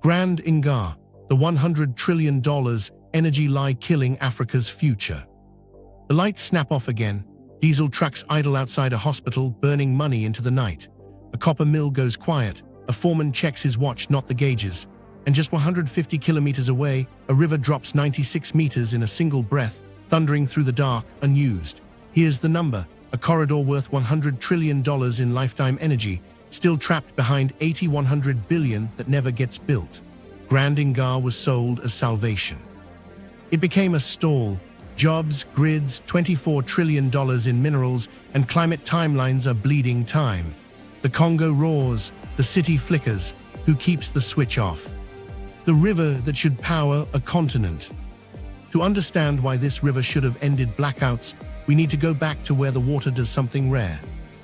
Grand Inga, the $100 trillion energy lie killing Africa's future. The lights snap off again. Diesel trucks idle outside a hospital, burning money into the night. A copper mill goes quiet. A foreman checks his watch, not the gauges. And just 150 kilometers away, a river drops 96 meters in a single breath, thundering through the dark, unused. Here's the number: a corridor worth $100 trillion in lifetime energy, still trapped behind 100 billion that never gets built. Grand Inga was sold as salvation. It became a stall. Jobs, grids, $24 trillion in minerals, and climate timelines are bleeding time. The Congo roars, the city flickers. Who keeps the switch off? The river that should power a continent. To understand why this river should have ended blackouts, we need to go back to where the water does something rare.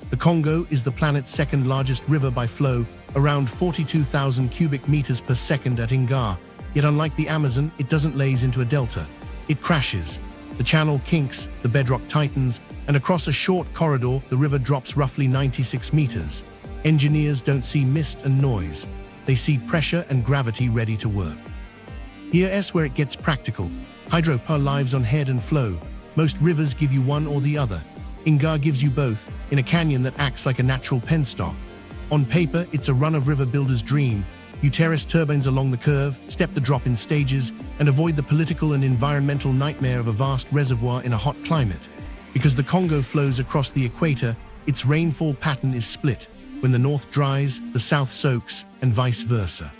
The Congo is the planet's second largest river by flow, around 42,000 cubic meters per second at Inga. Yet unlike the Amazon, it doesn't laze into a delta. It crashes. The channel kinks, the bedrock tightens, and across a short corridor, the river drops roughly 96 meters. Engineers don't see mist and noise. They see pressure and gravity ready to work. Here's where it gets practical. Hydropower lives on head and flow. Most rivers give you one or the other. Inga gives you both, in a canyon that acts like a natural penstock. On paper, it's a run-of-river builder's dream. You terrace turbines along the curve, step the drop in stages, and avoid the political and environmental nightmare of a vast reservoir in a hot climate. Because the Congo flows across the equator, its rainfall pattern is split. When the north dries, the south soaks, and vice versa.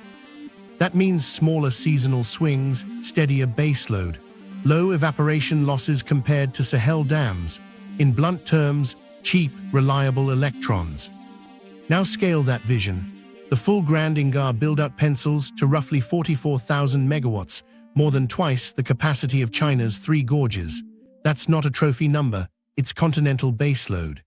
That means smaller seasonal swings, steadier baseload, low evaporation losses compared to Sahel dams. In blunt terms, cheap, reliable electrons. Now scale that vision. The full Grand Inga build-out pencils to roughly 44,000 megawatts, more than twice the capacity of China's 3 Gorges. That's not a trophy number, it's continental baseload.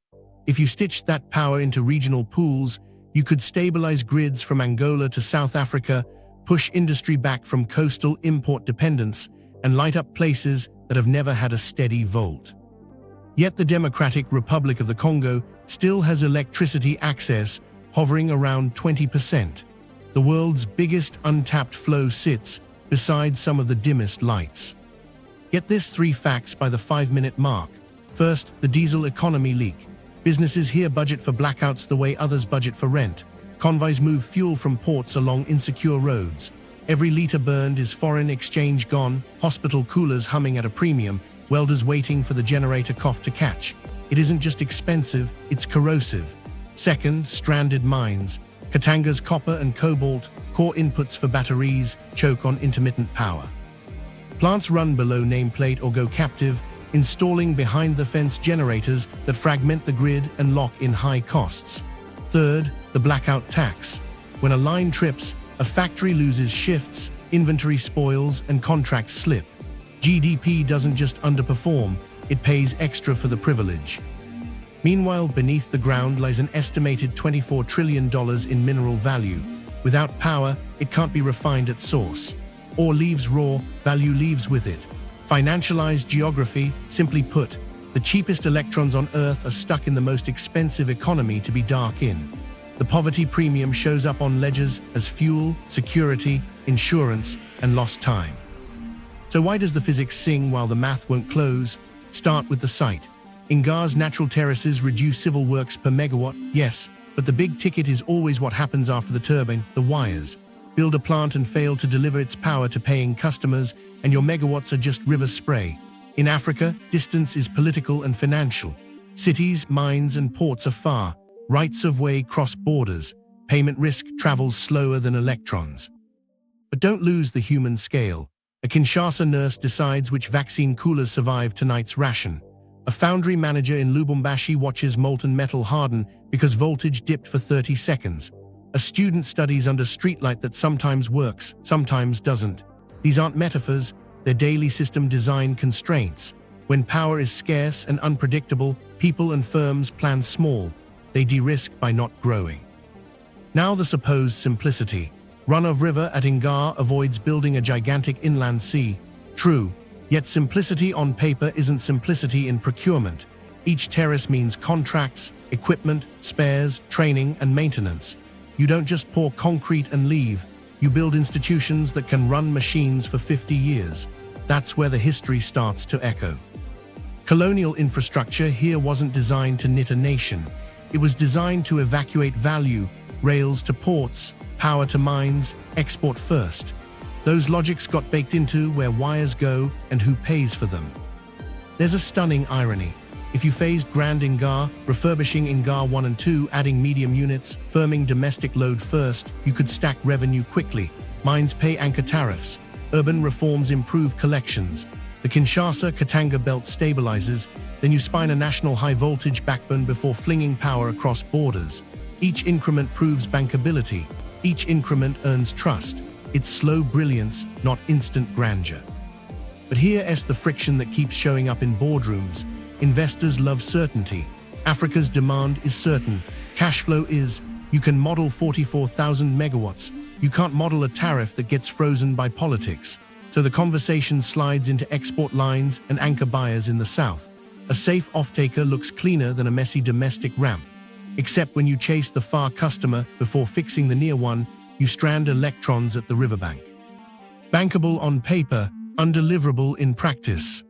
If you stitched that power into regional pools, you could stabilize grids from Angola to South Africa, push industry back from coastal import dependence, and light up places that have never had a steady volt. Yet the Democratic Republic of the Congo still has electricity access hovering around 20%. The world's biggest untapped flow sits beside some of the dimmest lights. Get this: 3 facts by the 5-minute mark. First, the diesel economy leak. Businesses here budget for blackouts the way others budget for rent. Convoys move fuel from ports along insecure roads. Every liter burned is foreign exchange gone, hospital coolers humming at a premium, welders waiting for the generator cough to catch. It isn't just expensive, it's corrosive. Second, stranded mines. Katanga's copper and cobalt, core inputs for batteries, choke on intermittent power. Plants run below nameplate or go captive, installing behind-the-fence generators that fragment the grid and lock in high costs. Third, the blackout tax. When a line trips, a factory loses shifts, inventory spoils, and contracts slip. GDP doesn't just underperform, it pays extra for the privilege. Meanwhile, beneath the ground lies an estimated $24 trillion in mineral value. Without power, it can't be refined at source. Ore leaves raw, value leaves with it. Financialized geography, simply put, the cheapest electrons on Earth are stuck in the most expensive economy to be dark in. The poverty premium shows up on ledgers as fuel, security, insurance, and lost time. So why does the physics sing while the math won't close? Start with the site. Inga's natural terraces reduce civil works per megawatt, yes, but the big ticket is always what happens after the turbine, the wires. Build a plant and fail to deliver its power to paying customers, and your megawatts are just river spray. In Africa, distance is political and financial. Cities, mines, and ports are far. Rights of way cross borders. Payment risk travels slower than electrons. But don't lose the human scale. A Kinshasa nurse decides which vaccine coolers survive tonight's ration. A foundry manager in Lubumbashi watches molten metal harden because voltage dipped for 30 seconds. A student studies under streetlight that sometimes works, sometimes doesn't. These aren't metaphors, they're daily system design constraints. When power is scarce and unpredictable, people and firms plan small. They de-risk by not growing. Now the supposed simplicity. Run-of-river at Inga avoids building a gigantic inland sea. True, yet simplicity on paper isn't simplicity in procurement. Each terrace means contracts, equipment, spares, training, and maintenance. You don't just pour concrete and leave. You build institutions that can run machines for 50 years. That's where the history starts to echo. Colonial infrastructure here wasn't designed to knit a nation. It was designed to evacuate value, rails to ports, power to mines, export first. Those logics got baked into where wires go and who pays for them. There's a stunning irony. If you phased Grand Inga, refurbishing Inga 1 and 2, adding medium units, firming domestic load first, you could stack revenue quickly. Mines pay anchor tariffs. Urban reforms improve collections. The Kinshasa-Katanga belt stabilizes, then you spine a national high-voltage backbone before flinging power across borders. Each increment proves bankability. Each increment earns trust. It's slow brilliance, not instant grandeur. But here's the friction that keeps showing up in boardrooms. Investors love certainty. Africa's demand is certain. Cash flow is. You can model 44,000 megawatts. You can't model a tariff that gets frozen by politics. So the conversation slides into export lines and anchor buyers in the south. A safe offtaker looks cleaner than a messy domestic ramp. Except when you chase the far customer before fixing the near one, you strand electrons at the riverbank. Bankable on paper, undeliverable in practice.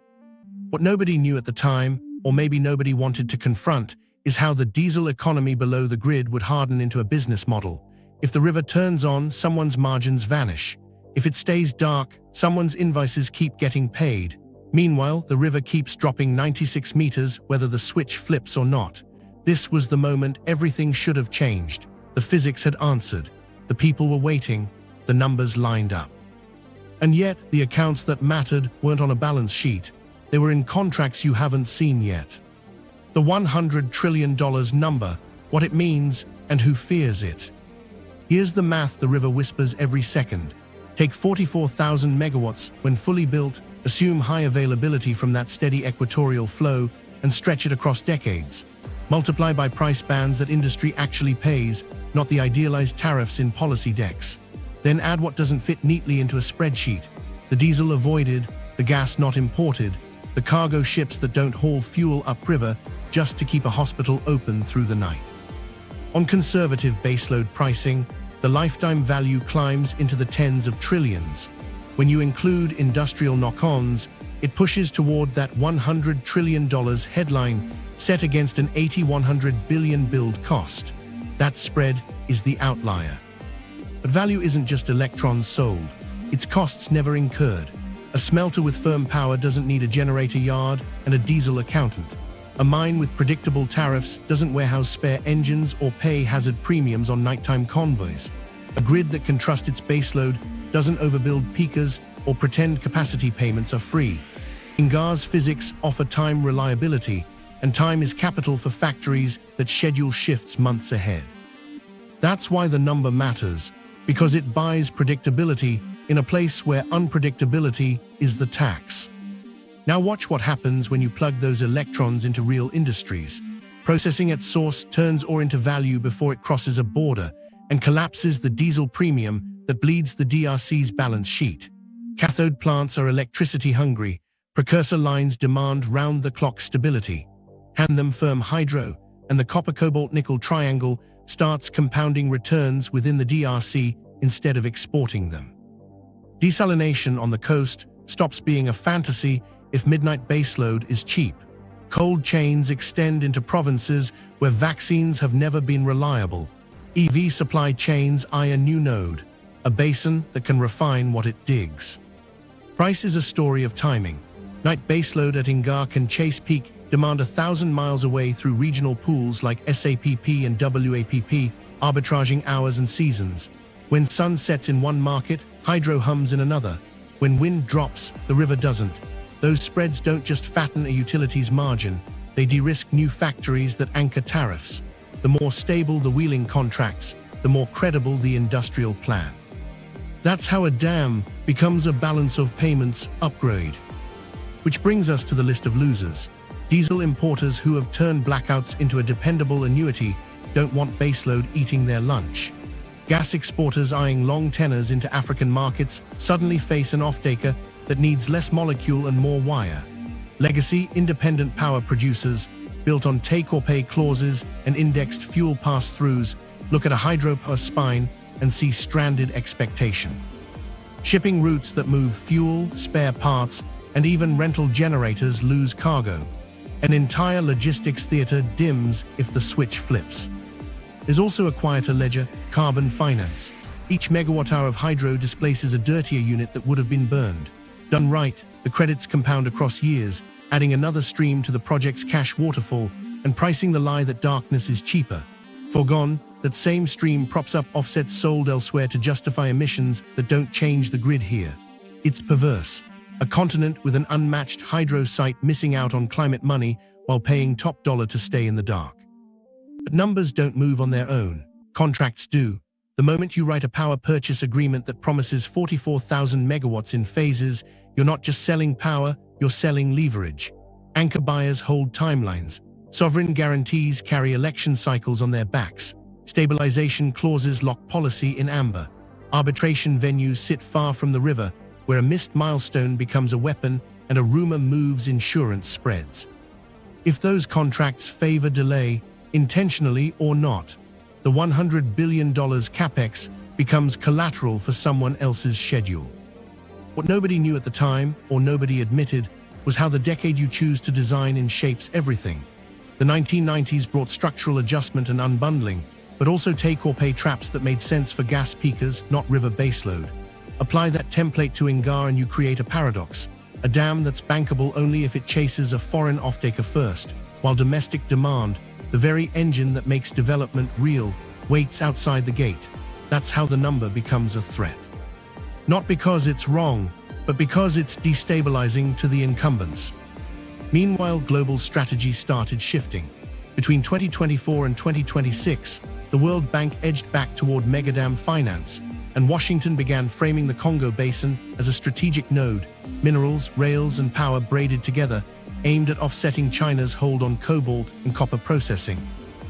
What nobody knew at the time, or maybe nobody wanted to confront, is how the diesel economy below the grid would harden into a business model. If the river turns on, someone's margins vanish. If it stays dark, someone's invoices keep getting paid. Meanwhile, the river keeps dropping 96 meters whether the switch flips or not. This was the moment everything should have changed. The physics had answered. The people were waiting. The numbers lined up. And yet, the accounts that mattered weren't on a balance sheet. They were in contracts you haven't seen yet. The $100 trillion number, what it means, and who fears it. Here's the math the river whispers every second. Take 44,000 megawatts when fully built, assume high availability from that steady equatorial flow, and stretch it across decades. Multiply by price bands that industry actually pays, not the idealized tariffs in policy decks. Then add what doesn't fit neatly into a spreadsheet. The diesel avoided, the gas not imported, the cargo ships that don't haul fuel upriver just to keep a hospital open through the night. On conservative baseload pricing, the lifetime value climbs into the tens of trillions. When you include industrial knock-ons, it pushes toward that $100 trillion headline set against an $80-100 billion build cost. That spread is the outlier. But value isn't just electrons sold. Its costs never incurred. A smelter with firm power doesn't need a generator yard and a diesel accountant. A mine with predictable tariffs doesn't warehouse spare engines or pay hazard premiums on nighttime convoys. A grid that can trust its baseload doesn't overbuild peakers or pretend capacity payments are free. Inga's physics offer time reliability, and time is capital for factories that schedule shifts months ahead. That's why the number matters, because it buys predictability in a place where unpredictability is the tax. Now watch what happens when you plug those electrons into real industries. Processing at source turns ore into value before it crosses a border and collapses the diesel premium that bleeds the DRC's balance sheet. Cathode plants are electricity hungry. Precursor lines demand round-the-clock stability. Hand them firm hydro, and the copper-cobalt-nickel triangle starts compounding returns within the DRC instead of exporting them. Desalination on the coast stops being a fantasy if midnight baseload is cheap. Cold chains extend into provinces where vaccines have never been reliable. EV supply chains eye a new node, a basin that can refine what it digs. Price is a story of timing. Night baseload at Inga can chase peak demand 1,000 miles away through regional pools like SAPP and WAPP, arbitraging hours and seasons. When sun sets in one market, hydro hums in another. When wind drops, the river doesn't. Those spreads don't just fatten a utility's margin, they de-risk new factories that anchor tariffs. The more stable the wheeling contracts, the more credible the industrial plan. That's how a dam becomes a balance of payments upgrade. Which brings us to the list of losers. Diesel importers who have turned blackouts into a dependable annuity don't want baseload eating their lunch. Gas exporters eyeing long tenors into African markets suddenly face an offtaker that needs less molecule and more wire. Legacy independent power producers, built on take-or-pay clauses and indexed fuel pass-throughs, look at a hydropower spine and see stranded expectation. Shipping routes that move fuel, spare parts, and even rental generators lose cargo. An entire logistics theater dims if the switch flips. There's also a quieter ledger, carbon finance. Each megawatt-hour of hydro displaces a dirtier unit that would have been burned. Done right, the credits compound across years, adding another stream to the project's cash waterfall and pricing the lie that darkness is cheaper. Foregone, that same stream props up offsets sold elsewhere to justify emissions that don't change the grid here. It's perverse. A continent with an unmatched hydro site missing out on climate money while paying top dollar to stay in the dark. But numbers don't move on their own. Contracts do. The moment you write a power purchase agreement that promises 44,000 megawatts in phases, you're not just selling power, you're selling leverage. Anchor buyers hold timelines. Sovereign guarantees carry election cycles on their backs. Stabilization clauses lock policy in amber. Arbitration venues sit far from the river, where a missed milestone becomes a weapon and a rumor moves insurance spreads. If those contracts favor delay, intentionally or not, the $100 billion capex becomes collateral for someone else's schedule. What nobody knew at the time, or nobody admitted, was how the decade you choose to design in shapes everything. The 1990s brought structural adjustment and unbundling, but also take-or-pay traps that made sense for gas peakers, not river baseload. Apply that template to Inga and you create a paradox, a dam that's bankable only if it chases a foreign offtaker first, while domestic demand, the very engine that makes development real, waits outside the gate. That's how the number becomes a threat. Not because it's wrong, but because it's destabilizing to the incumbents. Meanwhile, global strategy started shifting. Between 2024 and 2026, the World Bank edged back toward megadam finance, and Washington began framing the Congo Basin as a strategic node, minerals, rails, and power braided together, aimed at offsetting China's hold on cobalt and copper processing.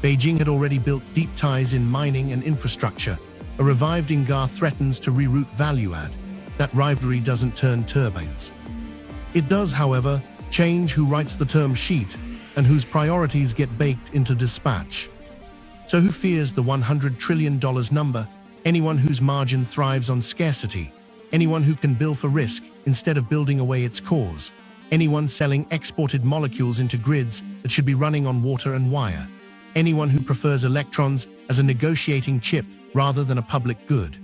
Beijing had already built deep ties in mining and infrastructure. A revived Inga threatens to reroute value add. That rivalry doesn't turn turbines. It does, however, change who writes the term sheet and whose priorities get baked into dispatch. So who fears the $100 trillion number? Anyone whose margin thrives on scarcity. Anyone who can bill for risk instead of building away its cause. Anyone selling exported molecules into grids that should be running on water and wire. Anyone who prefers electrons as a negotiating chip rather than a public good.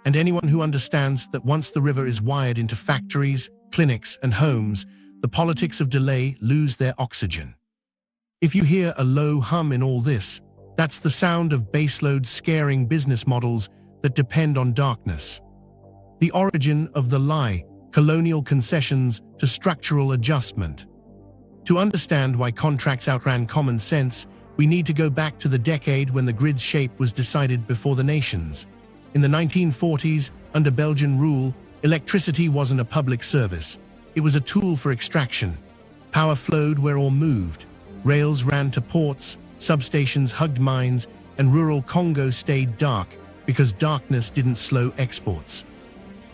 And anyone who understands that once the river is wired into factories, clinics, and homes, the politics of delay lose their oxygen. If you hear a low hum in all this, that's the sound of baseload scaring business models that depend on darkness. The origin of the lie, colonial concessions to structural adjustment. To understand why contracts outran common sense, we need to go back to the decade when the grid's shape was decided before the nations. In the 1940s, under Belgian rule, electricity wasn't a public service. It was a tool for extraction. Power flowed where ore moved. Rails ran to ports, substations hugged mines, and rural Congo stayed dark because darkness didn't slow exports.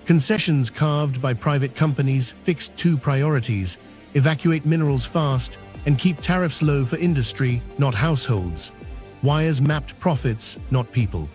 Concessions carved by private companies fixed two priorities: evacuate minerals fast and keep tariffs low for industry, not households. Wires mapped profits, not people.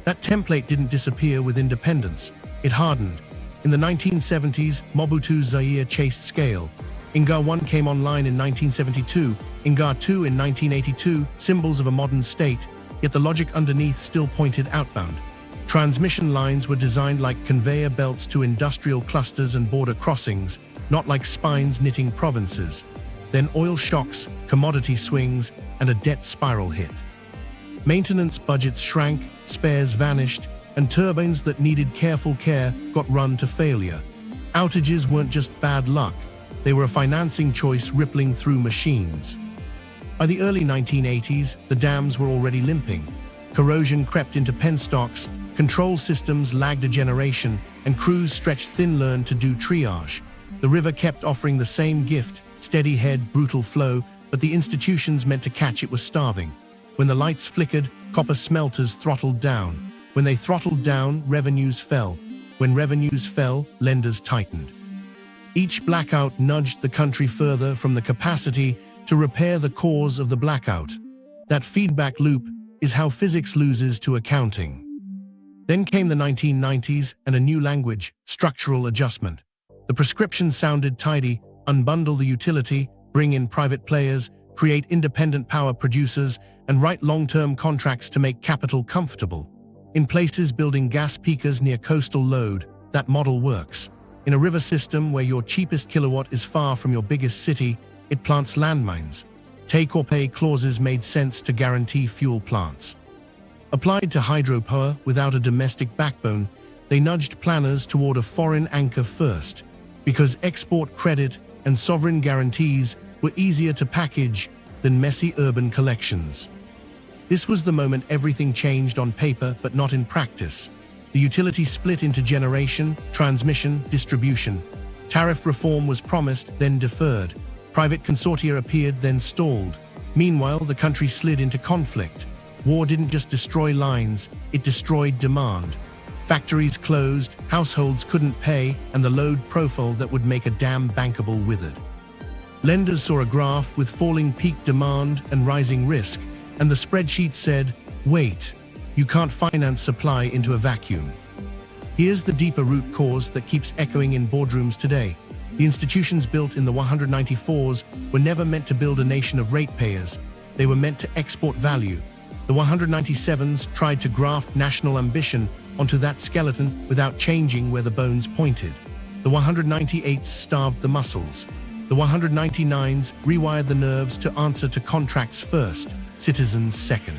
That template didn't disappear with independence. It hardened. In the 1970s, Mobutu's Zaire chased scale. Inga 1 came online in 1972, Inga 2 in 1982, symbols of a modern state, yet the logic underneath still pointed outbound. Transmission lines were designed like conveyor belts to industrial clusters and border crossings, not like spines knitting provinces. Then oil shocks, commodity swings, and a debt spiral hit. Maintenance budgets shrank, spares vanished, and turbines that needed careful care got run to failure. Outages weren't just bad luck, they were a financing choice rippling through machines. By the early 1980s, the dams were already limping. Corrosion crept into penstocks, control systems lagged a generation, and crews stretched thin learned to do triage. The river kept offering the same gift, steady head, brutal flow, but the institutions meant to catch it were starving. When the lights flickered, copper smelters throttled down. When they throttled down, revenues fell. When revenues fell, lenders tightened. Each blackout nudged the country further from the capacity to repair the cause of the blackout. That feedback loop is how physics loses to accounting. Then came the 1990s and a new language, structural adjustment. The prescription sounded tidy: unbundle the utility, bring in private players, create independent power producers, and write long-term contracts to make capital comfortable. In places building gas peakers near coastal load, that model works. In a river system where your cheapest kilowatt is far from your biggest city, it plants landmines. Take-or-pay clauses made sense to guarantee fuel plants. Applied to hydropower without a domestic backbone, they nudged planners toward a foreign anchor first, because export credit and sovereign guarantees were easier to package than messy urban collections. This was the moment everything changed on paper but not in practice. The utility split into generation, transmission, distribution. Tariff reform was promised, then deferred. Private consortia appeared, then stalled. Meanwhile, the country slid into conflict. War didn't just destroy lines, it destroyed demand. Factories closed, households couldn't pay, and the load profile that would make a dam bankable withered. Lenders saw a graph with falling peak demand and rising risk, and the spreadsheet said, wait, you can't finance supply into a vacuum. Here's the deeper root cause that keeps echoing in boardrooms today. The institutions built in the 194s were never meant to build a nation of ratepayers. They were meant to export value. The 197s tried to graft national ambition onto that skeleton without changing where the bones pointed. The 198s starved the muscles. The 199s rewired the nerves to answer to contracts first, citizens second.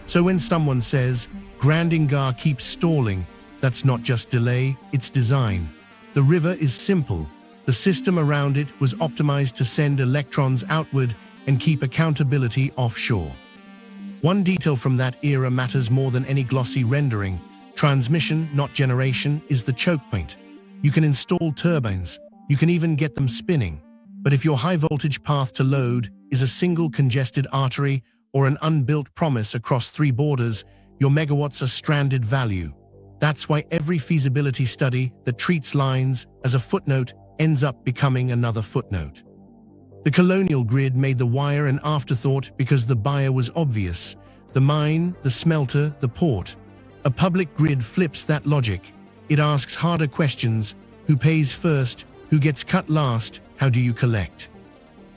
So when someone says, Grand Inga keeps stalling, that's not just delay, it's design. The river is simple. The system around it was optimized to send electrons outward and keep accountability offshore. One detail from that era matters more than any glossy rendering. Transmission, not generation, is the choke point. You can install turbines, you can even get them spinning. But if your high-voltage path to load is a single congested artery or an unbuilt promise across 3 borders, your megawatts are stranded value. That's why every feasibility study that treats lines as a footnote ends up becoming another footnote. The Colonial grid made the wire an afterthought because the buyer was obvious: the mine, the smelter, the port. A public grid flips that logic. It asks harder questions: who pays first, who gets cut last, how do you collect?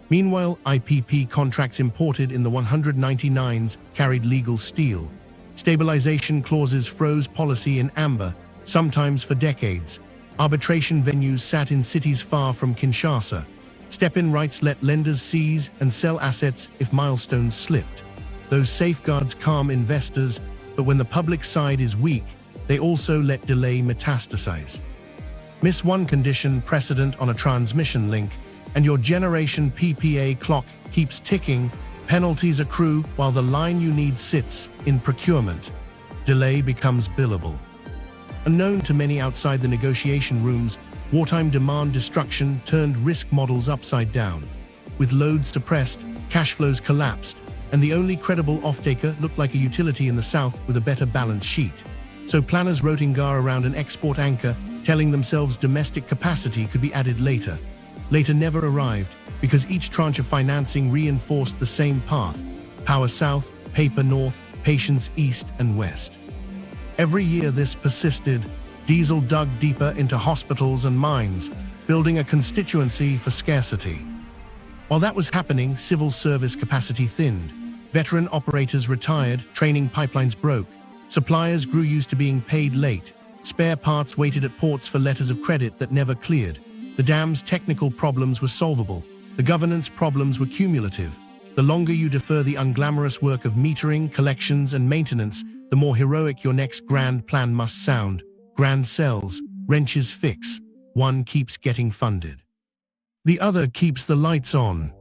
Meanwhile, IPP contracts imported in the 199s carried legal steel. Stabilization clauses froze policy in amber, sometimes for decades. Arbitration venues sat in cities far from Kinshasa. Step-in rights let lenders seize and sell assets if milestones slipped. Those safeguards calm investors, but when the public side is weak, they also let delay metastasize. Miss one condition precedent on a transmission link, and your generation PPA clock keeps ticking. Penalties accrue while the line you need sits in procurement. Delay becomes billable. Unknown to many outside the negotiation rooms, wartime demand destruction turned risk models upside down. With loads suppressed, cash flows collapsed, and the only credible offtaker looked like a utility in the south with a better balance sheet. So planners wrote Inga around an export anchor, telling themselves domestic capacity could be added later. Later never arrived, because each tranche of financing reinforced the same path: power south, paper north, patience east and west. Every year this persisted. Diesel dug deeper into hospitals and mines, building a constituency for scarcity. While that was happening, civil service capacity thinned. Veteran operators retired, training pipelines broke. Suppliers grew used to being paid late. Spare parts waited at ports for letters of credit that never cleared. The dam's technical problems were solvable. The governance problems were cumulative. The longer you defer the unglamorous work of metering, collections, and maintenance, the more heroic your next grand plan must sound. Grand sells, wrenches fix. One keeps getting funded. The other keeps the lights on.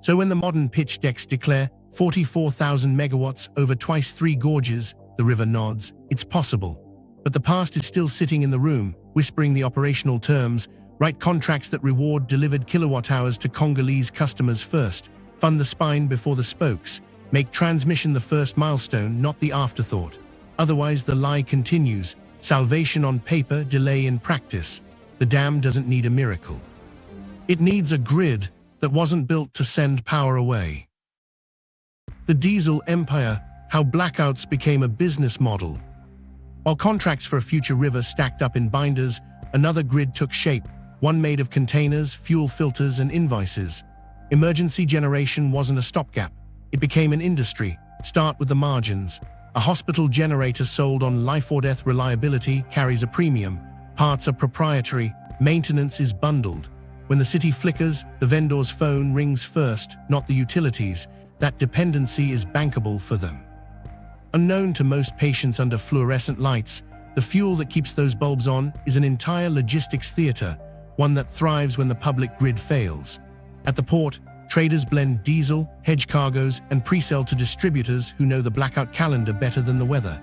So when the modern pitch decks declare 44,000 megawatts over twice 3 gorges, the river nods. It's possible. But the past is still sitting in the room, whispering the operational terms. Write contracts that reward delivered kilowatt hours to Congolese customers first. Fund the spine before the spokes. Make transmission the first milestone, not the afterthought. Otherwise the lie continues. Salvation on paper, delay in practice. The dam doesn't need a miracle. It needs a grid that wasn't built to send power away. The diesel empire, how blackouts became a business model. While contracts for a future river stacked up in binders, another grid took shape, one made of containers, fuel filters, and invoices. Emergency generation wasn't a stopgap. It became an industry. Start with the margins. A hospital generator sold on life-or-death reliability carries a premium. Parts are proprietary. Maintenance is bundled. When the city flickers, the vendor's phone rings first, not the utilities. That dependency is bankable for them. Unknown to most patients under fluorescent lights, the fuel that keeps those bulbs on is an entire logistics theater, one that thrives when the public grid fails. At the port, traders blend diesel, hedge cargoes, and pre-sell to distributors who know the blackout calendar better than the weather.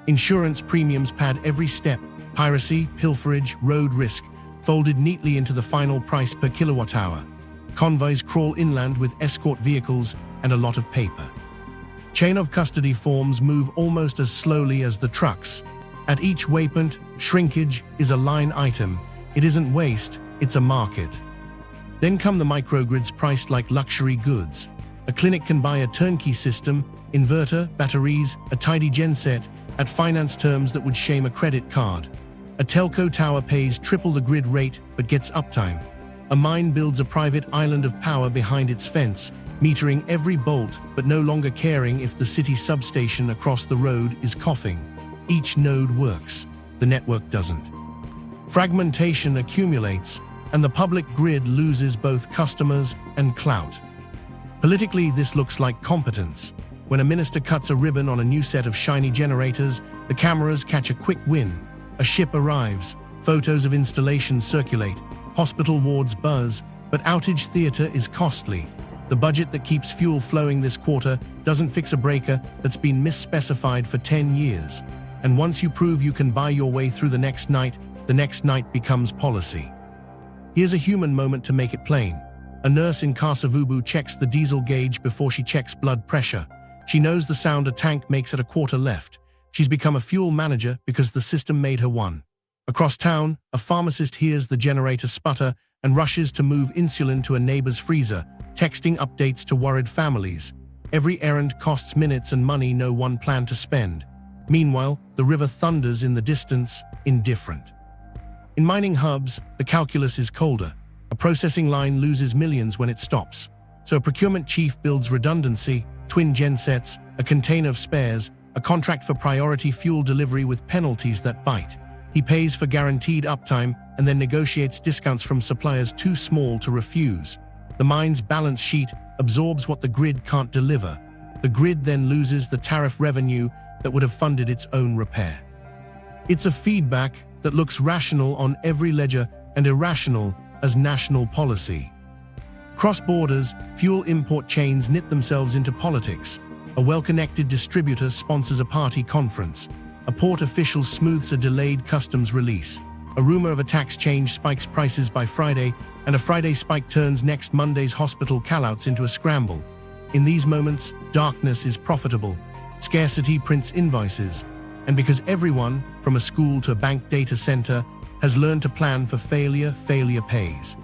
Insurance premiums pad every step. Piracy, pilferage, road risk, folded neatly into the final price per kilowatt-hour. Convoys crawl inland with escort vehicles and a lot of paper. Chain of custody forms move almost as slowly as the trucks. At each waypoint, shrinkage is a line item. It isn't waste, it's a market. Then come the microgrids priced like luxury goods. A clinic can buy a turnkey system, inverter, batteries, a tidy genset, at finance terms that would shame a credit card. A telco tower pays triple the grid rate but gets uptime. A mine builds a private island of power behind its fence, metering every bolt but no longer caring if the city substation across the road is coughing. Each node works, the network doesn't. Fragmentation accumulates, and the public grid loses both customers and clout. Politically, this looks like competence. When a minister cuts a ribbon on a new set of shiny generators, the cameras catch a quick win. A ship arrives, photos of installations circulate, hospital wards buzz, but outage theater is costly. The budget that keeps fuel flowing this quarter doesn't fix a breaker that's been misspecified for 10 years. And once you prove you can buy your way through the next night becomes policy. Here's a human moment to make it plain. A nurse in Kasavubu checks the diesel gauge before she checks blood pressure. She knows the sound a tank makes at a quarter left. She's become a fuel manager because the system made her one. Across town, a pharmacist hears the generator sputter and rushes to move insulin to a neighbor's freezer, texting updates to worried families. Every errand costs minutes and money no one planned to spend. Meanwhile, the river thunders in the distance, indifferent. In mining hubs, the calculus is colder. A processing line loses millions when it stops. So a procurement chief builds redundancy, twin gensets, a container of spares, a contract for priority fuel delivery with penalties that bite. He pays for guaranteed uptime and then negotiates discounts from suppliers too small to refuse. The mine's balance sheet absorbs what the grid can't deliver. The grid then loses the tariff revenue that would have funded its own repair. It's a feedback that looks rational on every ledger and irrational as national policy. Cross borders, fuel import chains knit themselves into politics. A well-connected distributor sponsors a party conference. A port official smooths a delayed customs release. A rumor of a tax change spikes prices by Friday, and a Friday spike turns next Monday's hospital callouts into a scramble. In these moments, darkness is profitable. Scarcity prints invoices. And because everyone, from a school to a bank data center, has learned to plan for failure, failure pays.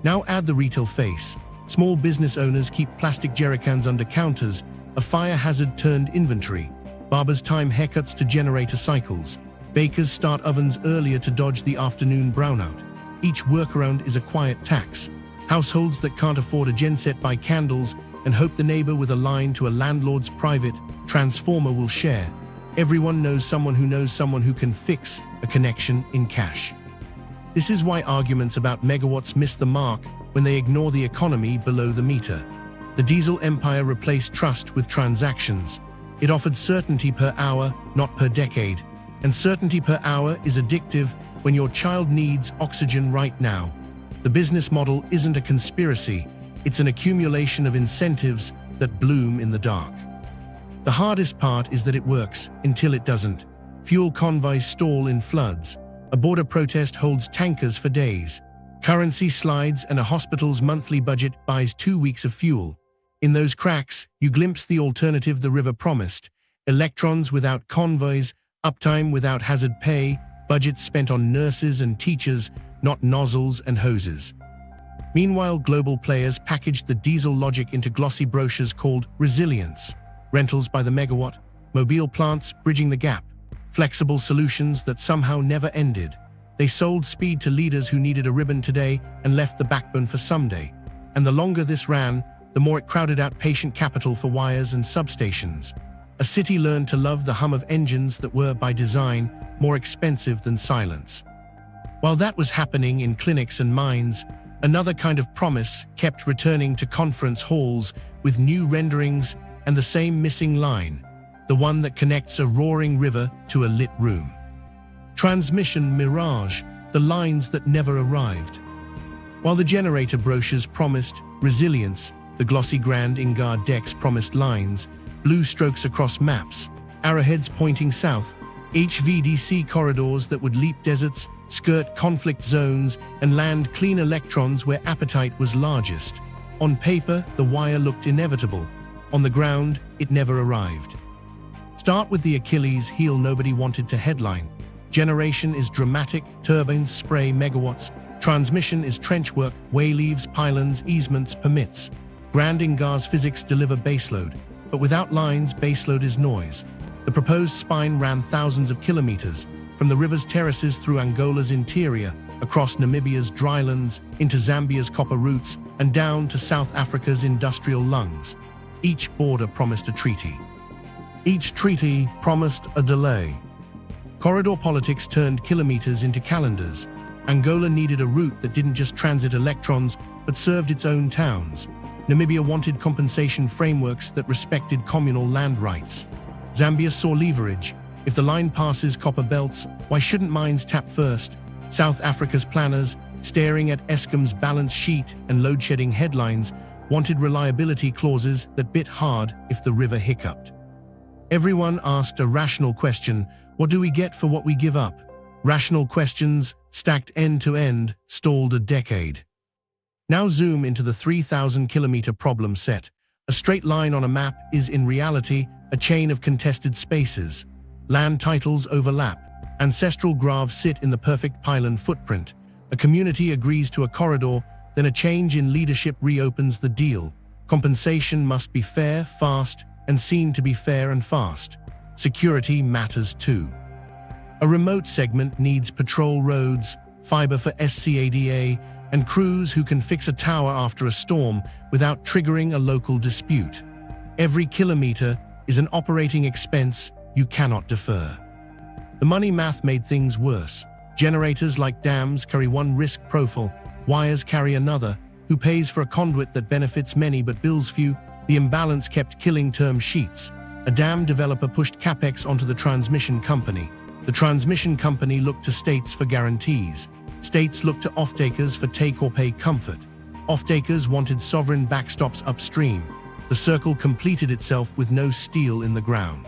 Now add the retail face. Small business owners keep plastic jerrycans under counters, a fire hazard turned inventory. Barbers time haircuts to generator cycles. Bakers start ovens earlier to dodge the afternoon brownout. Each workaround is a quiet tax. Households that can't afford a genset buy candles and hope the neighbor with a line to a landlord's private transformer will share. Everyone knows someone who can fix a connection in cash. This is why arguments about megawatts miss the mark when they ignore the economy below the meter. The diesel empire replaced trust with transactions. It offered certainty per hour, not per decade. And certainty per hour is addictive when your child needs oxygen right now. The business model isn't a conspiracy, it's an accumulation of incentives that bloom in the dark. The hardest part is that it works until it doesn't. Fuel convoys stall in floods. A border protest holds tankers for days. Currency slides and a hospital's monthly budget buys 2 weeks of fuel. In those cracks, you glimpse the alternative the river promised. Electrons without convoys, uptime without hazard pay, budgets spent on nurses and teachers, not nozzles and hoses. Meanwhile, global players packaged the diesel logic into glossy brochures called resilience. Rentals by the megawatt, mobile plants bridging the gap. flexible solutions that somehow never ended. They sold speed to leaders who needed a ribbon today and left the backbone for someday. And the longer this ran, the more it crowded out patient capital for wires and substations. A city learned to love the hum of engines that were, by design, more expensive than silence. While that was happening in clinics and mines, another kind of promise kept returning to conference halls with new renderings and the same missing line, the one that connects a roaring river to a lit room. Transmission Mirage, the lines that never arrived. While the generator brochures promised resilience, the glossy Grand Inga decks promised lines, blue strokes across maps, arrowheads pointing south, HVDC corridors that would leap deserts, skirt conflict zones, and land clean electrons where appetite was largest. On paper, the wire looked inevitable. On the ground, it never arrived. Start with the Achilles heel nobody wanted to headline. Generation is dramatic, turbines spray megawatts. Transmission is trenchwork, wayleaves, pylons, easements, permits. Grand Inga's physics deliver baseload, but without lines, baseload is noise. The proposed spine ran thousands of kilometers, from the river's terraces through Angola's interior, across Namibia's drylands, into Zambia's copper roots, and down to South Africa's industrial lungs. Each border promised a treaty. Each treaty promised a delay. Corridor politics turned kilometers into calendars. Angola needed a route that didn't just transit electrons, but served its own towns. Namibia wanted compensation frameworks that respected communal land rights. Zambia saw leverage. If the line passes copper belts, why shouldn't mines tap first? South Africa's planners, staring at Eskom's balance sheet and load-shedding headlines, wanted reliability clauses that bit hard if the river hiccuped. Everyone asked a rational question: what do we get for what we give up? Rational questions, stacked end to end, stalled a decade. Now zoom into the 3,000-kilometer problem set. A straight line on a map is in reality a chain of contested spaces. Land titles overlap. Ancestral graves sit in the perfect pylon footprint. A community agrees to a corridor, then a change in leadership reopens the deal. Compensation must be fair, fast, and seen to be fair and fast. Security matters too. A remote segment needs patrol roads, fiber for SCADA, and crews who can fix a tower after a storm without triggering a local dispute. Every kilometer is an operating expense you cannot defer. The money math made things worse. Generators like dams carry one risk profile, wires carry another. Who pays for a conduit that benefits many but bills few? The imbalance kept killing term sheets. A dam developer pushed capex onto the transmission company. The transmission company looked to states for guarantees. States looked to offtakers for take-or-pay comfort. Offtakers wanted sovereign backstops upstream. The circle completed itself with no steel in the ground.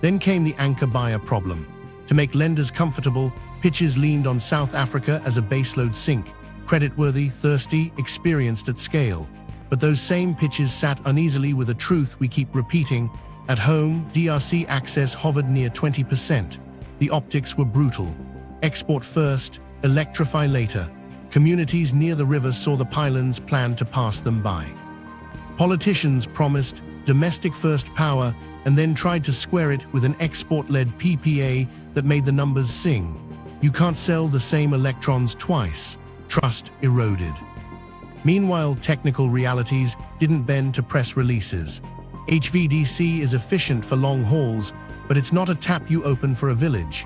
Then came the anchor buyer problem. To make lenders comfortable, pitches leaned on South Africa as a baseload sink, creditworthy, thirsty, experienced at scale. But those same pitches sat uneasily with a truth we keep repeating. At home, DRC access hovered near 20%. The optics were brutal. Export first, electrify later. Communities near the river saw the pylons plan to pass them by. Politicians promised domestic first power and then tried to square it with an export-led PPA that made the numbers sing. You can't sell the same electrons twice. Trust eroded. Meanwhile, technical realities didn't bend to press releases. HVDC is efficient for long hauls, but it's not a tap you open for a village.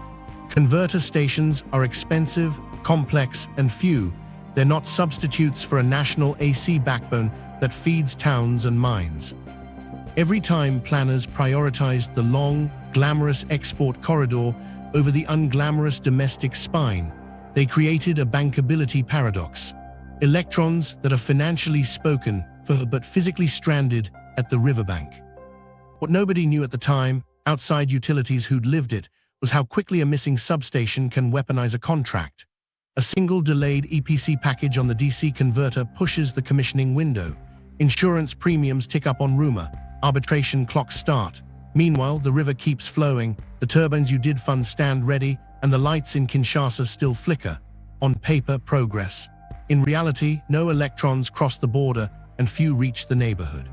Converter stations are expensive, complex, and few. They're not substitutes for a national AC backbone that feeds towns and mines. Every time planners prioritized the long, glamorous export corridor over the unglamorous domestic spine, they created a bankability paradox. Electrons that are financially spoken for but physically stranded at the riverbank. What nobody knew at the time, outside utilities who'd lived it, was how quickly a missing substation can weaponize a contract. A single delayed EPC package on the DC converter pushes the commissioning window. Insurance premiums tick up on rumor. Arbitration clocks start. Meanwhile, the river keeps flowing, the turbines you did fund stand ready, and the lights in Kinshasa still flicker. On paper, progress. In reality, no electrons cross the border and few reach the neighborhood.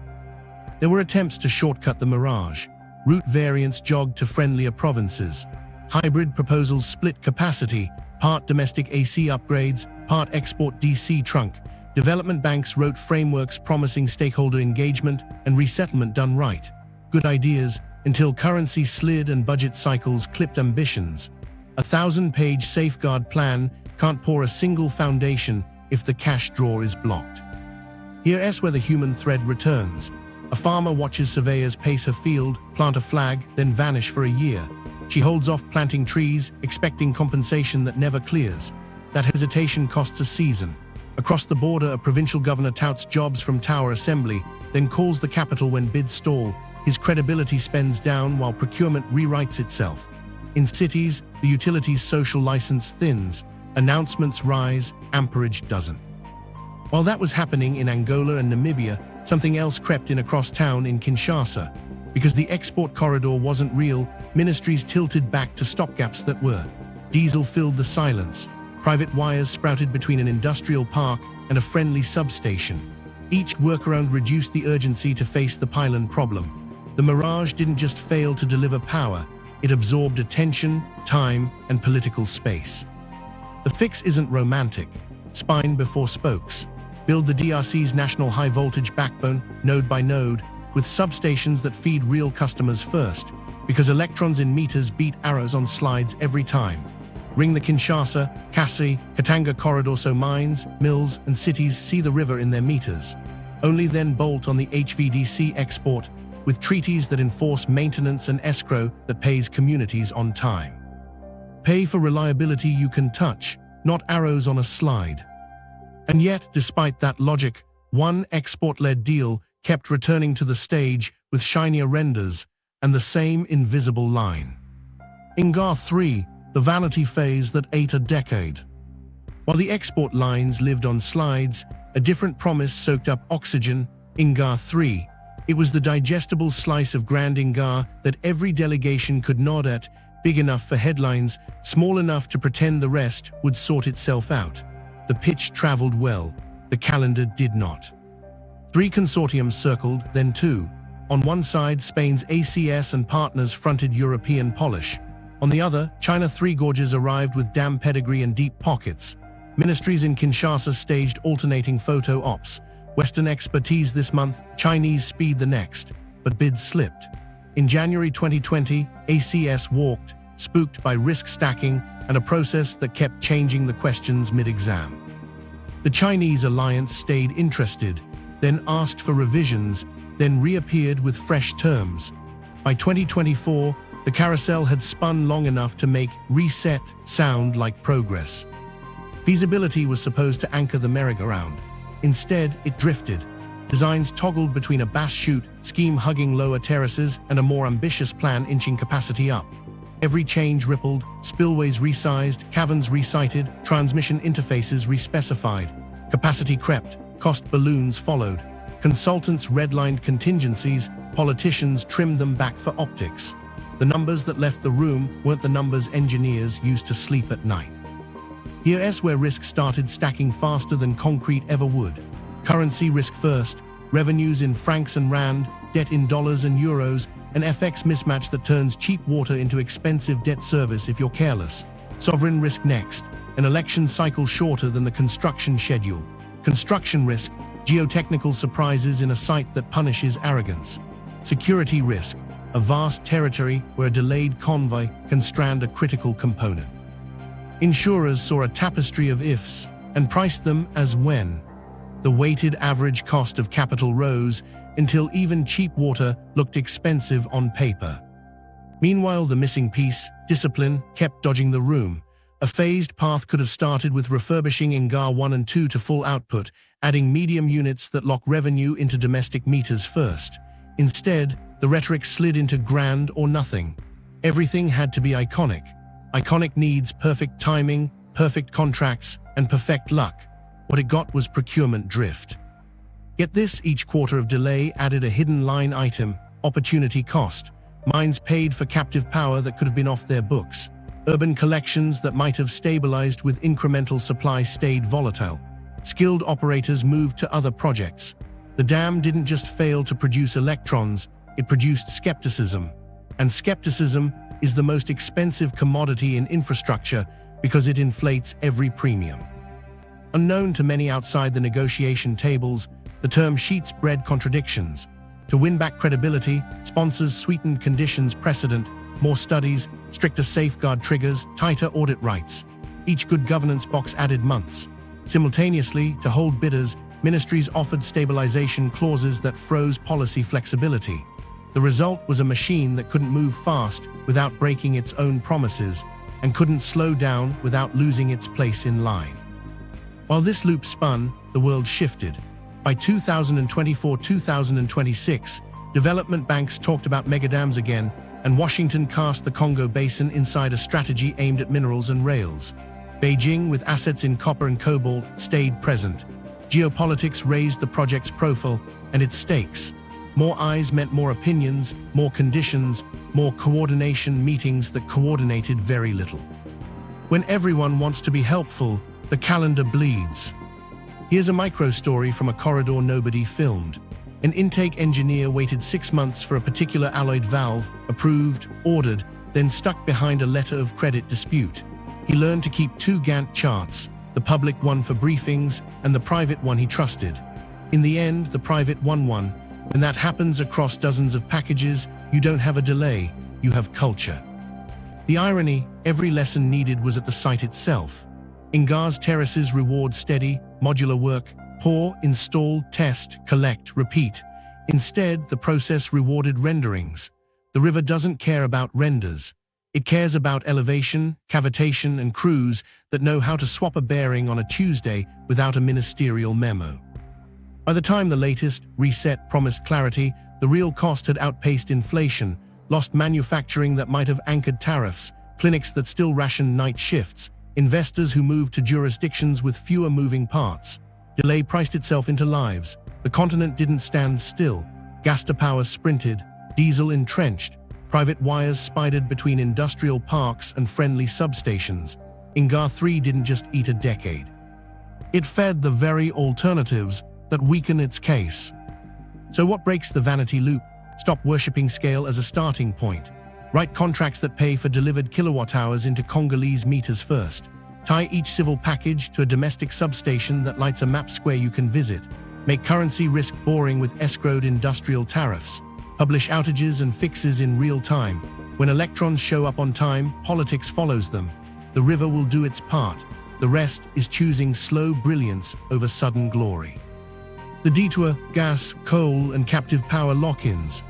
There were attempts to shortcut the Mirage. Route variants jogged to friendlier provinces. Hybrid proposals split capacity, part domestic AC upgrades, part export DC trunk. Development banks wrote frameworks promising stakeholder engagement and resettlement done right. Good ideas, until currency slid and budget cycles clipped ambitions. A 1,000-page safeguard plan can't pour a single foundation if the cash drawer is blocked. Here's where the human thread returns. A farmer watches surveyors pace her field, plant a flag, then vanish for a year. She holds off planting trees, expecting compensation that never clears. That hesitation costs a season. Across the border, a provincial governor touts jobs from Tower Assembly, then calls the capital when bids stall. His credibility spends down while procurement rewrites itself. In cities, the utilities' social license thins. Announcements rise, amperage doesn't. While that was happening in Angola and Namibia, something else crept in across town in Kinshasa. Because the export corridor wasn't real, ministries tilted back to stopgaps that were. Diesel filled the silence. Private wires sprouted between an industrial park and a friendly substation. Each workaround reduced the urgency to face the pylon problem. The Mirage didn't just fail to deliver power, it absorbed attention, time, and political space. The fix isn't romantic. Spine before spokes. Build the DRC's national high-voltage backbone, node by node, with substations that feed real customers first, because electrons in meters beat arrows on slides every time. Ring the Kinshasa, Kasai, Katanga corridor so mines, mills, and cities see the river in their meters. Only then bolt on the HVDC export, with treaties that enforce maintenance and escrow that pays communities on time. Pay for reliability you can touch, not arrows on a slide. And yet, despite that logic, one export-led deal kept returning to the stage with shinier renders and the same invisible line. Inga III, the Vanity phase that ate a decade. While the export lines lived on slides, a different promise soaked up oxygen, Inga III. It was the digestible slice of Grand Inga that every delegation could nod at, big enough for headlines, small enough to pretend the rest would sort itself out. The pitch traveled well, the calendar did not. 3 consortiums circled, then 2. On one side, Spain's ACS and partners fronted European polish. On the other, China 3 Gorges arrived with dam pedigree and deep pockets. Ministries in Kinshasa staged alternating photo ops. Western expertise this month, Chinese speed the next, but bids slipped. In January 2020, ACS walked, spooked by risk stacking and a process that kept changing the questions mid-exam. The Chinese alliance stayed interested, then asked for revisions, then reappeared with fresh terms. By 2024, the carousel had spun long enough to make reset sound like progress. Feasibility was supposed to anchor the merry-go-round. Instead, it drifted. Designs toggled between a bass chute, scheme hugging lower terraces, and a more ambitious plan inching capacity up. Every change rippled, spillways resized, caverns resited, transmission interfaces respecified. Capacity crept, cost balloons followed. Consultants redlined contingencies, politicians trimmed them back for optics. The numbers that left the room weren't the numbers engineers used to sleep at night. Here's where risk started stacking faster than concrete ever would. Currency risk first, revenues in francs and rand, debt in dollars and euros, an FX mismatch that turns cheap water into expensive debt service if you're careless. Sovereign risk next, an election cycle shorter than the construction schedule. Construction risk, geotechnical surprises in a site that punishes arrogance. Security risk, a vast territory where a delayed convoy can strand a critical component. Insurers saw a tapestry of ifs and priced them as when. The weighted average cost of capital rose until even cheap water looked expensive on paper. Meanwhile, the missing piece, discipline, kept dodging the room. A phased path could have started with refurbishing Inga 1 and 2 to full output, adding medium units that lock revenue into domestic meters first. Instead, the rhetoric slid into grand or nothing. Everything had to be iconic. Iconic needs perfect timing, perfect contracts, and perfect luck. What it got was procurement drift. Get this, each quarter of delay added a hidden line item, opportunity cost. Mines paid for captive power that could have been off their books. Urban collections that might have stabilized with incremental supply stayed volatile. Skilled operators moved to other projects. The dam didn't just fail to produce electrons, it produced skepticism. And skepticism is the most expensive commodity in infrastructure because it inflates every premium. Unknown to many outside the negotiation tables, the term sheets bred contradictions. To win back credibility, sponsors sweetened conditions precedent, more studies, stricter safeguard triggers, tighter audit rights. Each good governance box added months. Simultaneously, to hold bidders, ministries offered stabilization clauses that froze policy flexibility. The result was a machine that couldn't move fast without breaking its own promises and couldn't slow down without losing its place in line. While this loop spun, the world shifted. By 2024-2026, development banks talked about megadams again, and Washington cast the Congo Basin inside a strategy aimed at minerals and rails. Beijing, with assets in copper and cobalt, stayed present. Geopolitics raised the project's profile and its stakes. More eyes meant more opinions, more conditions, more coordination meetings that coordinated very little. When everyone wants to be helpful, the calendar bleeds. Here's a micro-story from a corridor nobody filmed. An intake engineer waited 6 months for a particular alloyed valve, approved, ordered, then stuck behind a letter of credit dispute. He learned to keep 2 Gantt charts, the public one for briefings and the private one he trusted. In the end, the private one won. When that happens across dozens of packages, you don't have a delay, you have culture. The irony, every lesson needed was at the site itself. Inga's terraces reward steady, modular work, pour, install, test, collect, repeat. Instead, the process rewarded renderings. The river doesn't care about renders. It cares about elevation, cavitation, and crews that know how to swap a bearing on a Tuesday without a ministerial memo. By the time the latest reset promised clarity, the real cost had outpaced inflation, lost manufacturing that might have anchored tariffs, clinics that still rationed night shifts, investors who moved to jurisdictions with fewer moving parts. Delay priced itself into lives. The continent didn't stand still. Gas to power sprinted, diesel entrenched, private wires spidered between industrial parks and friendly substations. Inga 3 didn't just eat a decade. It fed the very alternatives that weaken its case. So what breaks the vanity loop? Stop worshipping scale as a starting point. Write contracts that pay for delivered kilowatt-hours into Congolese meters first. Tie each civil package to a domestic substation that lights a map square you can visit. Make currency risk boring with escrowed industrial tariffs. Publish outages and fixes in real time. When electrons show up on time, politics follows them. The river will do its part. The rest is choosing slow brilliance over sudden glory. The Detour, gas, coal, and captive power lock-ins.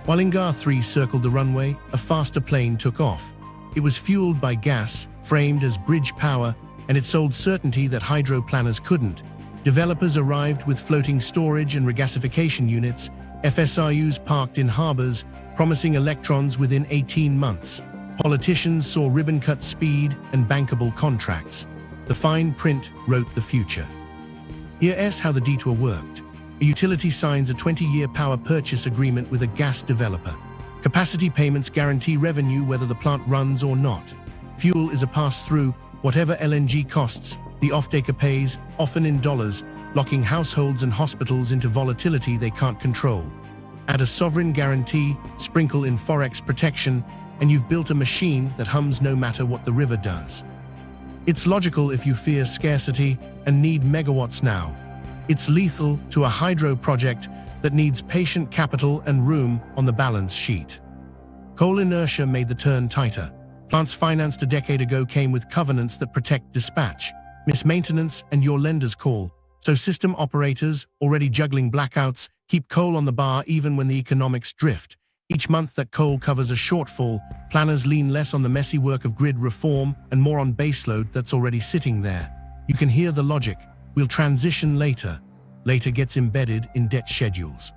While Inga 3 circled the runway, a faster plane took off. It was fueled by gas, framed as bridge power, and it sold certainty that hydro planners couldn't. Developers arrived with floating storage and regasification units, FSRUs parked in harbors, promising electrons within 18 months. Politicians saw ribbon-cut speed and bankable contracts. The fine print wrote the future. Here's how the Detour worked. A utility signs a 20-year power purchase agreement with a gas developer. Capacity payments guarantee revenue whether the plant runs or not. Fuel is a pass-through. Whatever LNG costs, the offtaker pays, often in dollars, locking households and hospitals into volatility they can't control. Add a sovereign guarantee, sprinkle in forex protection, and you've built a machine that hums no matter what the river does. It's logical if you fear scarcity and need megawatts now. It's lethal to a hydro project that needs patient capital and room on the balance sheet. Coal inertia made the turn tighter. Plants financed a decade ago came with covenants that protect dispatch, miss maintenance, and your lender's call. So system operators, already juggling blackouts, keep coal on the bar even when the economics drift. Each month that coal covers a shortfall, planners lean less on the messy work of grid reform and more on baseload that's already sitting there. You can hear the logic. We'll transition later. Later gets embedded in debt schedules.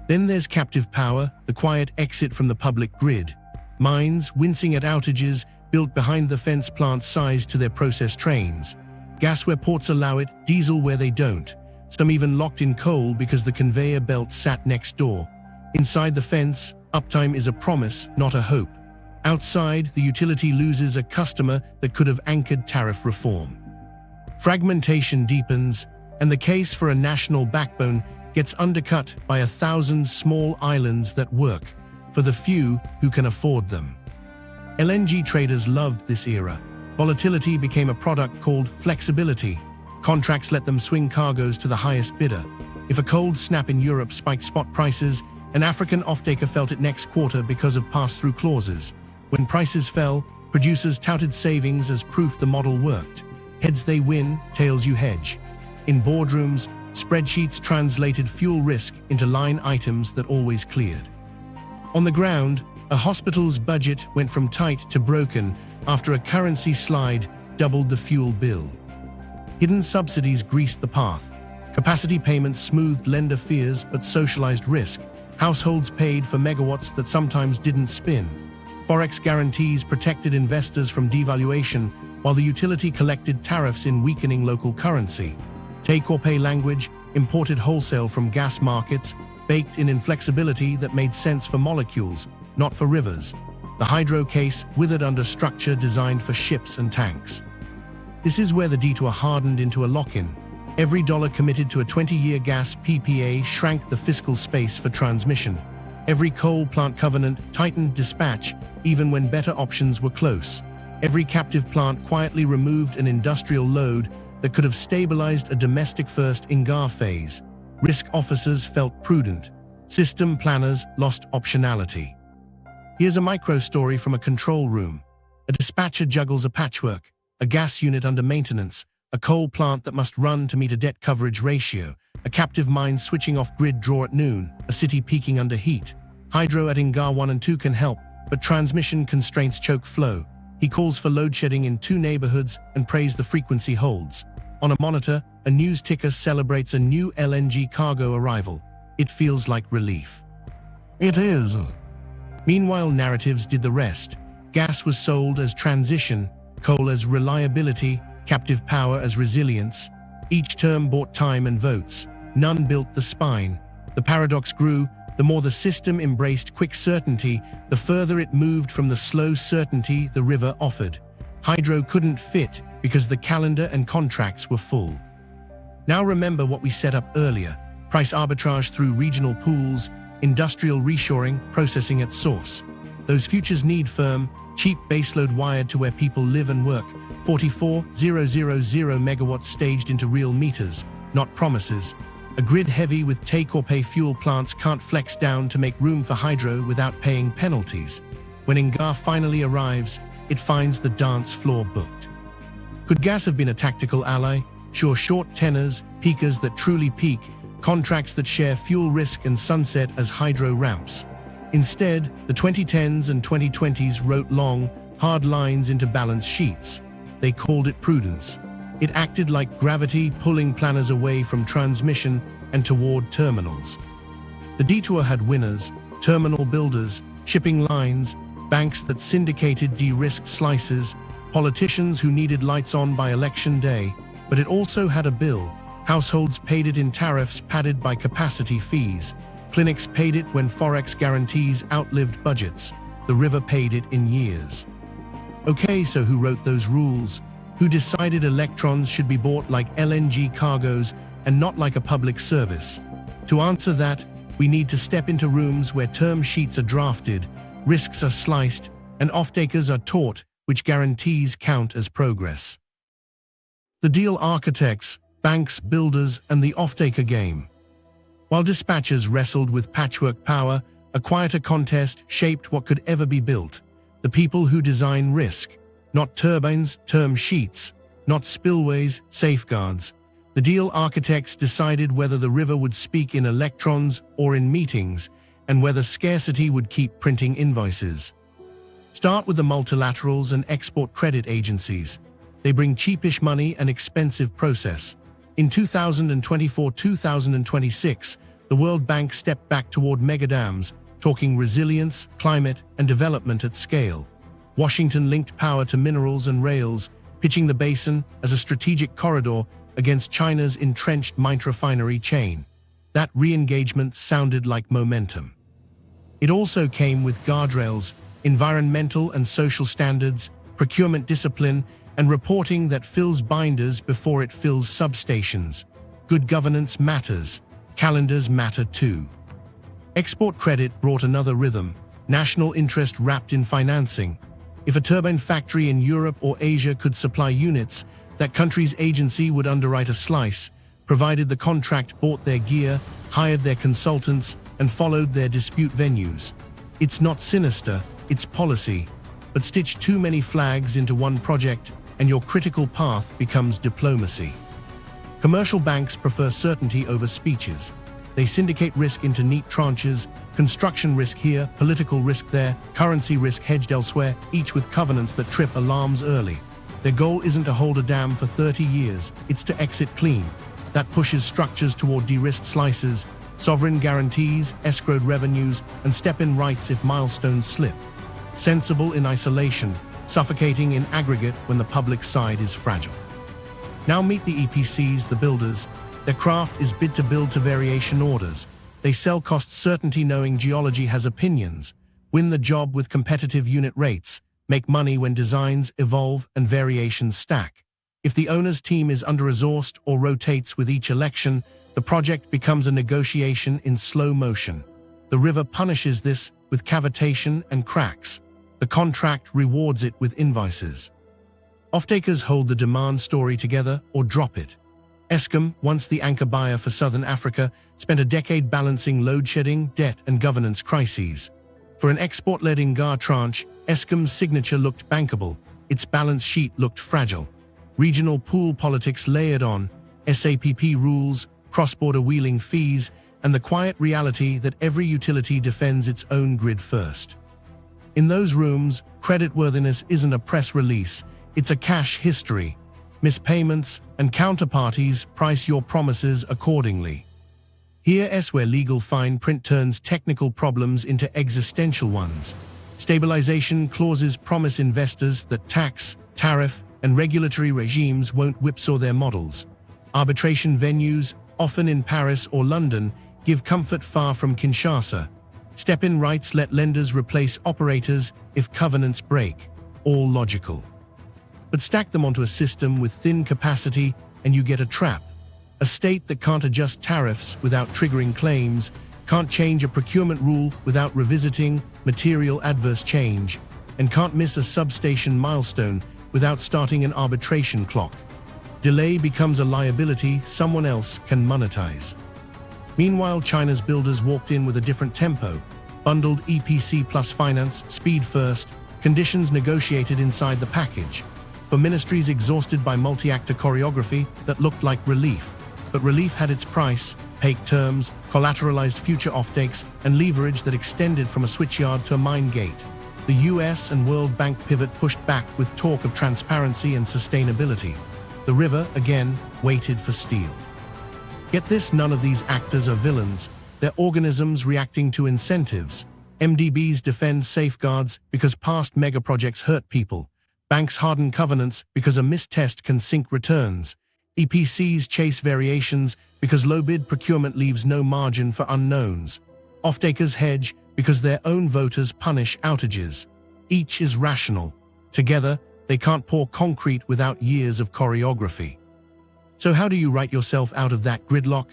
Then there's captive power, the quiet exit from the public grid. Mines, wincing at outages, built behind the fence plants sized to their process trains. Gas where ports allow it, diesel where they don't. Some even locked in coal because the conveyor belt sat next door. Inside the fence, uptime is a promise, not a hope. Outside, the utility loses a customer that could have anchored tariff reform. Fragmentation deepens, and the case for a national backbone gets undercut by 1,000 small islands that work for the few who can afford them. LNG traders loved this era. Volatility became a product called flexibility. Contracts let them swing cargoes to the highest bidder. If a cold snap in Europe spiked spot prices, an African offtaker felt it next quarter because of pass-through clauses. When prices fell, producers touted savings as proof the model worked. Heads they win, tails you hedge. In boardrooms, spreadsheets translated fuel risk into line items that always cleared. On the ground, a hospital's budget went from tight to broken after a currency slide doubled the fuel bill. Hidden subsidies greased the path. Capacity payments smoothed lender fears but socialized risk. Households paid for megawatts that sometimes didn't spin. Forex guarantees protected investors from devaluation, while the utility collected tariffs in weakening local currency. Take-or-pay language, imported wholesale from gas markets, baked in inflexibility that made sense for molecules, not for rivers. The hydro case withered under structure designed for ships and tanks. This is where the Detour hardened into a lock-in. Every dollar committed to a 20-year gas PPA shrank the fiscal space for transmission. Every coal plant covenant tightened dispatch, even when better options were close. Every captive plant quietly removed an industrial load that could have stabilized a domestic-first Inga phase. Risk officers felt prudent. System planners lost optionality. Here's a micro-story from a control room. A dispatcher juggles a patchwork, a gas unit under maintenance, a coal plant that must run to meet a debt coverage ratio, a captive mine switching off grid draw at noon, a city peaking under heat. Hydro at Inga 1 and 2 can help, but transmission constraints choke flow. He calls for load shedding in 2 neighborhoods and prays the frequency holds. On a monitor, a news ticker celebrates a new LNG cargo arrival. It feels like relief. It is. Meanwhile, narratives did the rest. Gas was sold as transition, coal as reliability, captive power as resilience. Each term bought time and votes. None built the spine. The paradox grew. The more the system embraced quick certainty, the further it moved from the slow certainty the river offered. Hydro couldn't fit because the calendar and contracts were full. Now remember what we set up earlier: price arbitrage through regional pools, industrial reshoring, processing at source. Those futures need firm, cheap baseload wired to where people live and work. 44,000 megawatts staged into real meters, not promises. A grid heavy with take-or-pay fuel plants can't flex down to make room for hydro without paying penalties. When Inga finally arrives, it finds the dance floor booked. Could gas have been a tactical ally? Sure, short tenors, peakers that truly peak, contracts that share fuel risk and sunset as hydro ramps. Instead, the 2010s and 2020s wrote long, hard lines into balance sheets. They called it prudence. It acted like gravity pulling planners away from transmission and toward terminals. The Detour had winners, terminal builders, shipping lines, banks that syndicated de-risked slices, politicians who needed lights on by election day, but it also had a bill. Households paid it in tariffs padded by capacity fees. Clinics paid it when forex guarantees outlived budgets. The river paid it in years. Okay, so who wrote those rules? Who decided electrons should be bought like LNG cargoes and not like a public service? To answer that, we need to step into rooms where term sheets are drafted, risks are sliced, and offtakers are taught which guarantees count as progress. The deal architects, banks, builders, and the offtaker game. While dispatchers wrestled with patchwork power, a quieter contest shaped what could ever be built. The people who design risk. Not turbines, term sheets. Not spillways, safeguards. The deal architects decided whether the river would speak in electrons or in meetings, and whether scarcity would keep printing invoices. Start with the multilaterals and export credit agencies. They bring cheapish money and expensive process. In 2024-2026, the World Bank stepped back toward megadams, talking resilience, climate, and development at scale. Washington linked power to minerals and rails, pitching the basin as a strategic corridor against China's entrenched mine refinery chain. That re-engagement sounded like momentum. It also came with guardrails, environmental and social standards, procurement discipline, and reporting that fills binders before it fills substations. Good governance matters. Calendars matter too. Export credit brought another rhythm, national interest wrapped in financing. If a turbine factory in Europe or Asia could supply units, that country's agency would underwrite a slice, provided the contract bought their gear, hired their consultants, and followed their dispute venues. It's not sinister, it's policy. But stitch too many flags into one project, and your critical path becomes diplomacy. Commercial banks prefer certainty over speeches. They syndicate risk into neat tranches, construction risk here, political risk there, currency risk hedged elsewhere, each with covenants that trip alarms early. Their goal isn't to hold a dam for 30 years, it's to exit clean. That pushes structures toward de-risked slices, sovereign guarantees, escrowed revenues, and step-in rights if milestones slip. Sensible in isolation, suffocating in aggregate when the public side is fragile. Now meet the EPCs, the builders. Their craft is bid to build to variation orders. They sell cost certainty knowing geology has opinions, win the job with competitive unit rates, make money when designs evolve and variations stack. If the owner's team is under-resourced or rotates with each election, the project becomes a negotiation in slow motion. The river punishes this with cavitation and cracks. The contract rewards it with invoices. Offtakers hold the demand story together or drop it. Eskom, once the anchor buyer for Southern Africa, spent a decade balancing load-shedding, debt, and governance crises. For an export-led Inga tranche, Eskom's signature looked bankable. Its balance sheet looked fragile. Regional pool politics layered on, SAPP rules, cross-border wheeling fees, and the quiet reality that every utility defends its own grid first. In those rooms, creditworthiness isn't a press release, it's a cash history. Mispayments and counterparties price your promises accordingly. Here's where legal fine print turns technical problems into existential ones. Stabilization clauses promise investors that tax, tariff, and regulatory regimes won't whipsaw their models. Arbitration venues, often in Paris or London, give comfort far from Kinshasa. Step-in rights let lenders replace operators if covenants break. All logical. But stack them onto a system with thin capacity and you get a trap. A state that can't adjust tariffs without triggering claims, can't change a procurement rule without revisiting material adverse change, and can't miss a substation milestone without starting an arbitration clock. Delay becomes a liability someone else can monetize. Meanwhile, China's builders walked in with a different tempo, bundled EPC plus finance, speed first, conditions negotiated inside the package. For ministries exhausted by multi-actor choreography that looked like relief. But relief had its price, opaque terms, collateralized future offtakes, and leverage that extended from a switchyard to a mine gate. The U.S. and World Bank pivot pushed back with talk of transparency and sustainability. The river, again, waited for steel. Get this, none of these actors are villains. They're organisms reacting to incentives. MDBs defend safeguards because past megaprojects hurt people. Banks harden covenants because a missed test can sink returns. EPCs chase variations because low-bid procurement leaves no margin for unknowns. Offtakers hedge because their own voters punish outages. Each is rational. Together, they can't pour concrete without years of choreography. So how do you write yourself out of that gridlock?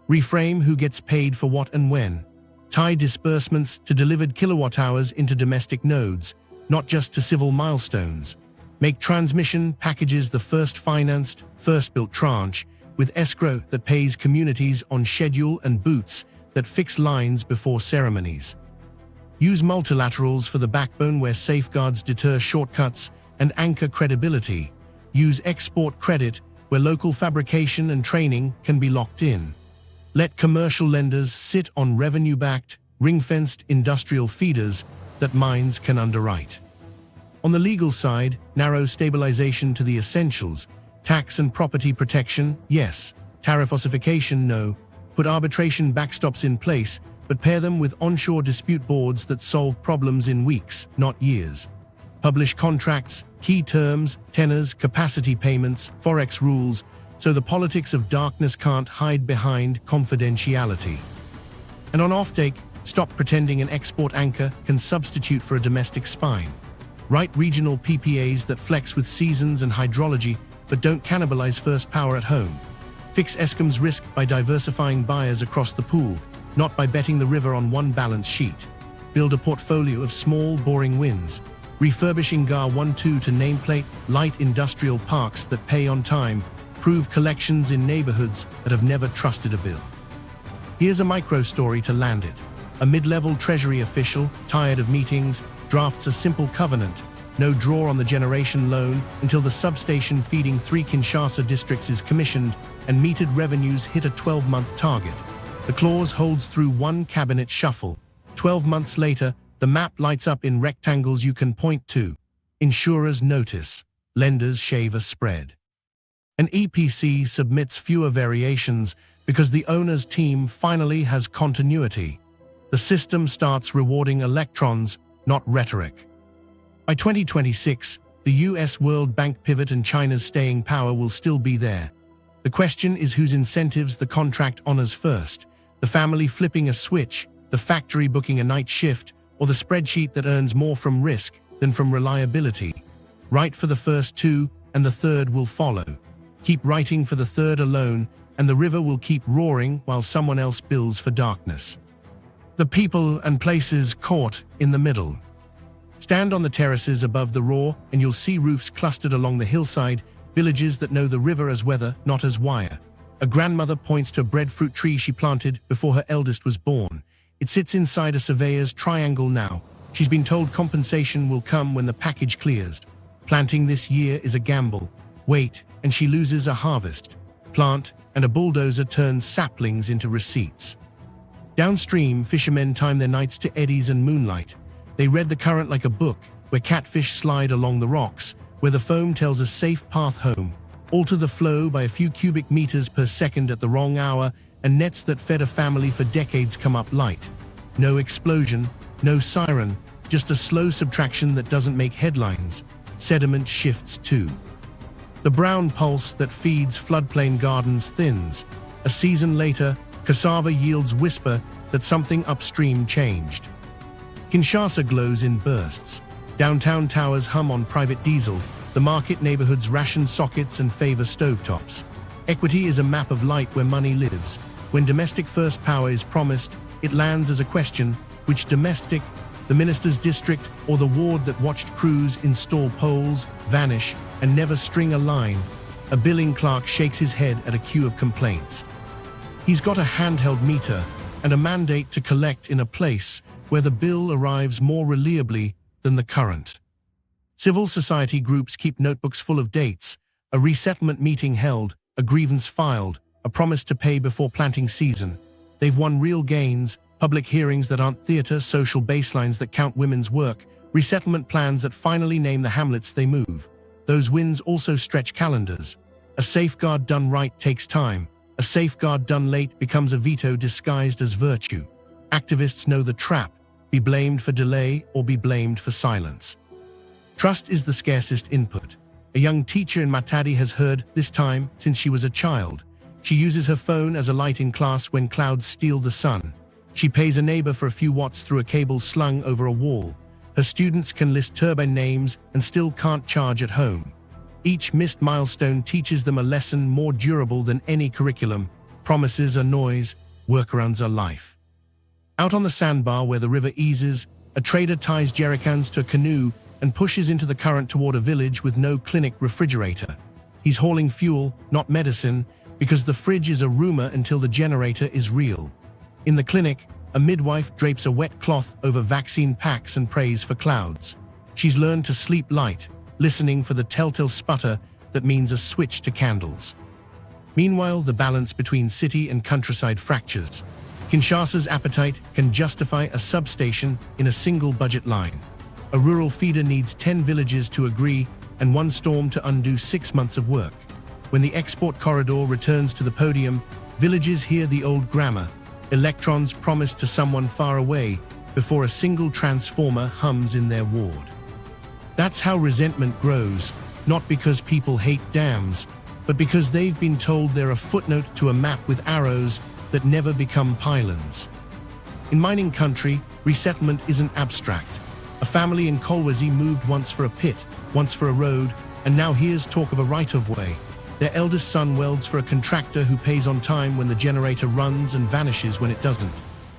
Reframe who gets paid for what and when. Tie disbursements to delivered kilowatt-hours into domestic nodes, not just to civil milestones. Make transmission packages the first financed, first built tranche, with escrow that pays communities on schedule and boots that fix lines before ceremonies. Use multilaterals for the backbone where safeguards deter shortcuts and anchor credibility. Use export credit where local fabrication and training can be locked in. Let commercial lenders sit on revenue-backed, ring-fenced industrial feeders that mines can underwrite. On the legal side, narrow stabilization to the essentials. Tax and property protection, yes. Tariff ossification, no. Put arbitration backstops in place, but pair them with onshore dispute boards that solve problems in weeks, not years. Publish contracts, key terms, tenors, capacity payments, forex rules, so the politics of darkness can't hide behind confidentiality. And on offtake, stop pretending an export anchor can substitute for a domestic spine. Write regional PPAs that flex with seasons and hydrology, but don't cannibalize first power at home. Fix Eskom's risk by diversifying buyers across the pool, not by betting the river on one balance sheet. Build a portfolio of small, boring wins. Refurbish Inga 1-2 to nameplate light industrial parks that pay on time, prove collections in neighborhoods that have never trusted a bill. Here's a micro story to land it. A mid-level treasury official, tired of meetings, drafts a simple covenant, no draw on the generation loan until the substation feeding 3 Kinshasa districts is commissioned and metered revenues hit a 12-month target. The clause holds through one cabinet shuffle. 12 months later, the map lights up in rectangles you can point to. Insurers notice. Lenders shave a spread. An EPC submits fewer variations because the owner's team finally has continuity. The system starts rewarding electrons, not rhetoric. By 2026, the U.S. World Bank pivot and China's staying power will still be there. The question is whose incentives the contract honors first: the family flipping a switch, the factory booking a night shift, or the spreadsheet that earns more from risk than from reliability. Write for the first 2, and the third will follow. Keep writing for the third alone, and the river will keep roaring while someone else bills for darkness. The people and places caught in the middle. Stand on the terraces above the roar, and you'll see roofs clustered along the hillside, villages that know the river as weather, not as wire. A grandmother points to a breadfruit tree she planted before her eldest was born. It sits inside a surveyor's triangle now. She's been told compensation will come when the package clears. Planting this year is a gamble. Wait, and she loses a harvest. Plant, and a bulldozer turns saplings into receipts. Downstream, fishermen time their nights to eddies and moonlight. They read the current like a book, where catfish slide along the rocks, where the foam tells a safe path home. Alter the flow by a few cubic meters per second at the wrong hour, and nets that fed a family for decades come up light. No explosion, no siren, just a slow subtraction that doesn't make headlines. Sediment shifts too. The brown pulse that feeds floodplain gardens thins. A season later, cassava yields whisper that something upstream changed. Kinshasa glows in bursts. Downtown towers hum on private diesel. The market neighborhoods ration sockets and favor stovetops. Equity is a map of light where money lives. When domestic first power is promised, it lands as a question: which domestic, the minister's district, or the ward that watched crews install poles, vanish, and never string a line? A billing clerk shakes his head at a queue of complaints. He's got a handheld meter and a mandate to collect in a place where the bill arrives more reliably than the current. Civil society groups keep notebooks full of dates: a resettlement meeting held, a grievance filed, a promise to pay before planting season. They've won real gains: public hearings that aren't theater, social baselines that count women's work, resettlement plans that finally name the hamlets they move. Those wins also stretch calendars. A safeguard done right takes time. A safeguard done late becomes a veto disguised as virtue. Activists know the trap: be blamed for delay or be blamed for silence. Trust is the scarcest input. A young teacher in Matadi has heard this time since she was a child. She uses her phone as a light in class when clouds steal the sun. She pays a neighbor for a few watts through a cable slung over a wall. Her students can list turbine names and still can't charge at home. Each missed milestone teaches them a lesson more durable than any curriculum: promises are noise, workarounds are life. Out on the sandbar where the river eases, a trader ties jerrycans to a canoe and pushes into the current toward a village with no clinic refrigerator. He's hauling fuel, not medicine, because the fridge is a rumor until the generator is real. In the clinic, a midwife drapes a wet cloth over vaccine packs and prays for clouds. She's learned to sleep light, listening for the telltale sputter that means a switch to candles. Meanwhile, the balance between city and countryside fractures. Kinshasa's appetite can justify a substation in a single budget line. A rural feeder needs 10 villages to agree and one storm to undo 6 months of work. When the export corridor returns to the podium, villages hear the old grammar: electrons promised to someone far away before a single transformer hums in their ward. That's how resentment grows, not because people hate dams, but because they've been told they're a footnote to a map with arrows that never become pylons. In mining country, resettlement isn't abstract. A family in Kolwezi moved once for a pit, once for a road, and now here's talk of a right-of-way. Their eldest son welds for a contractor who pays on time when the generator runs and vanishes when it doesn't.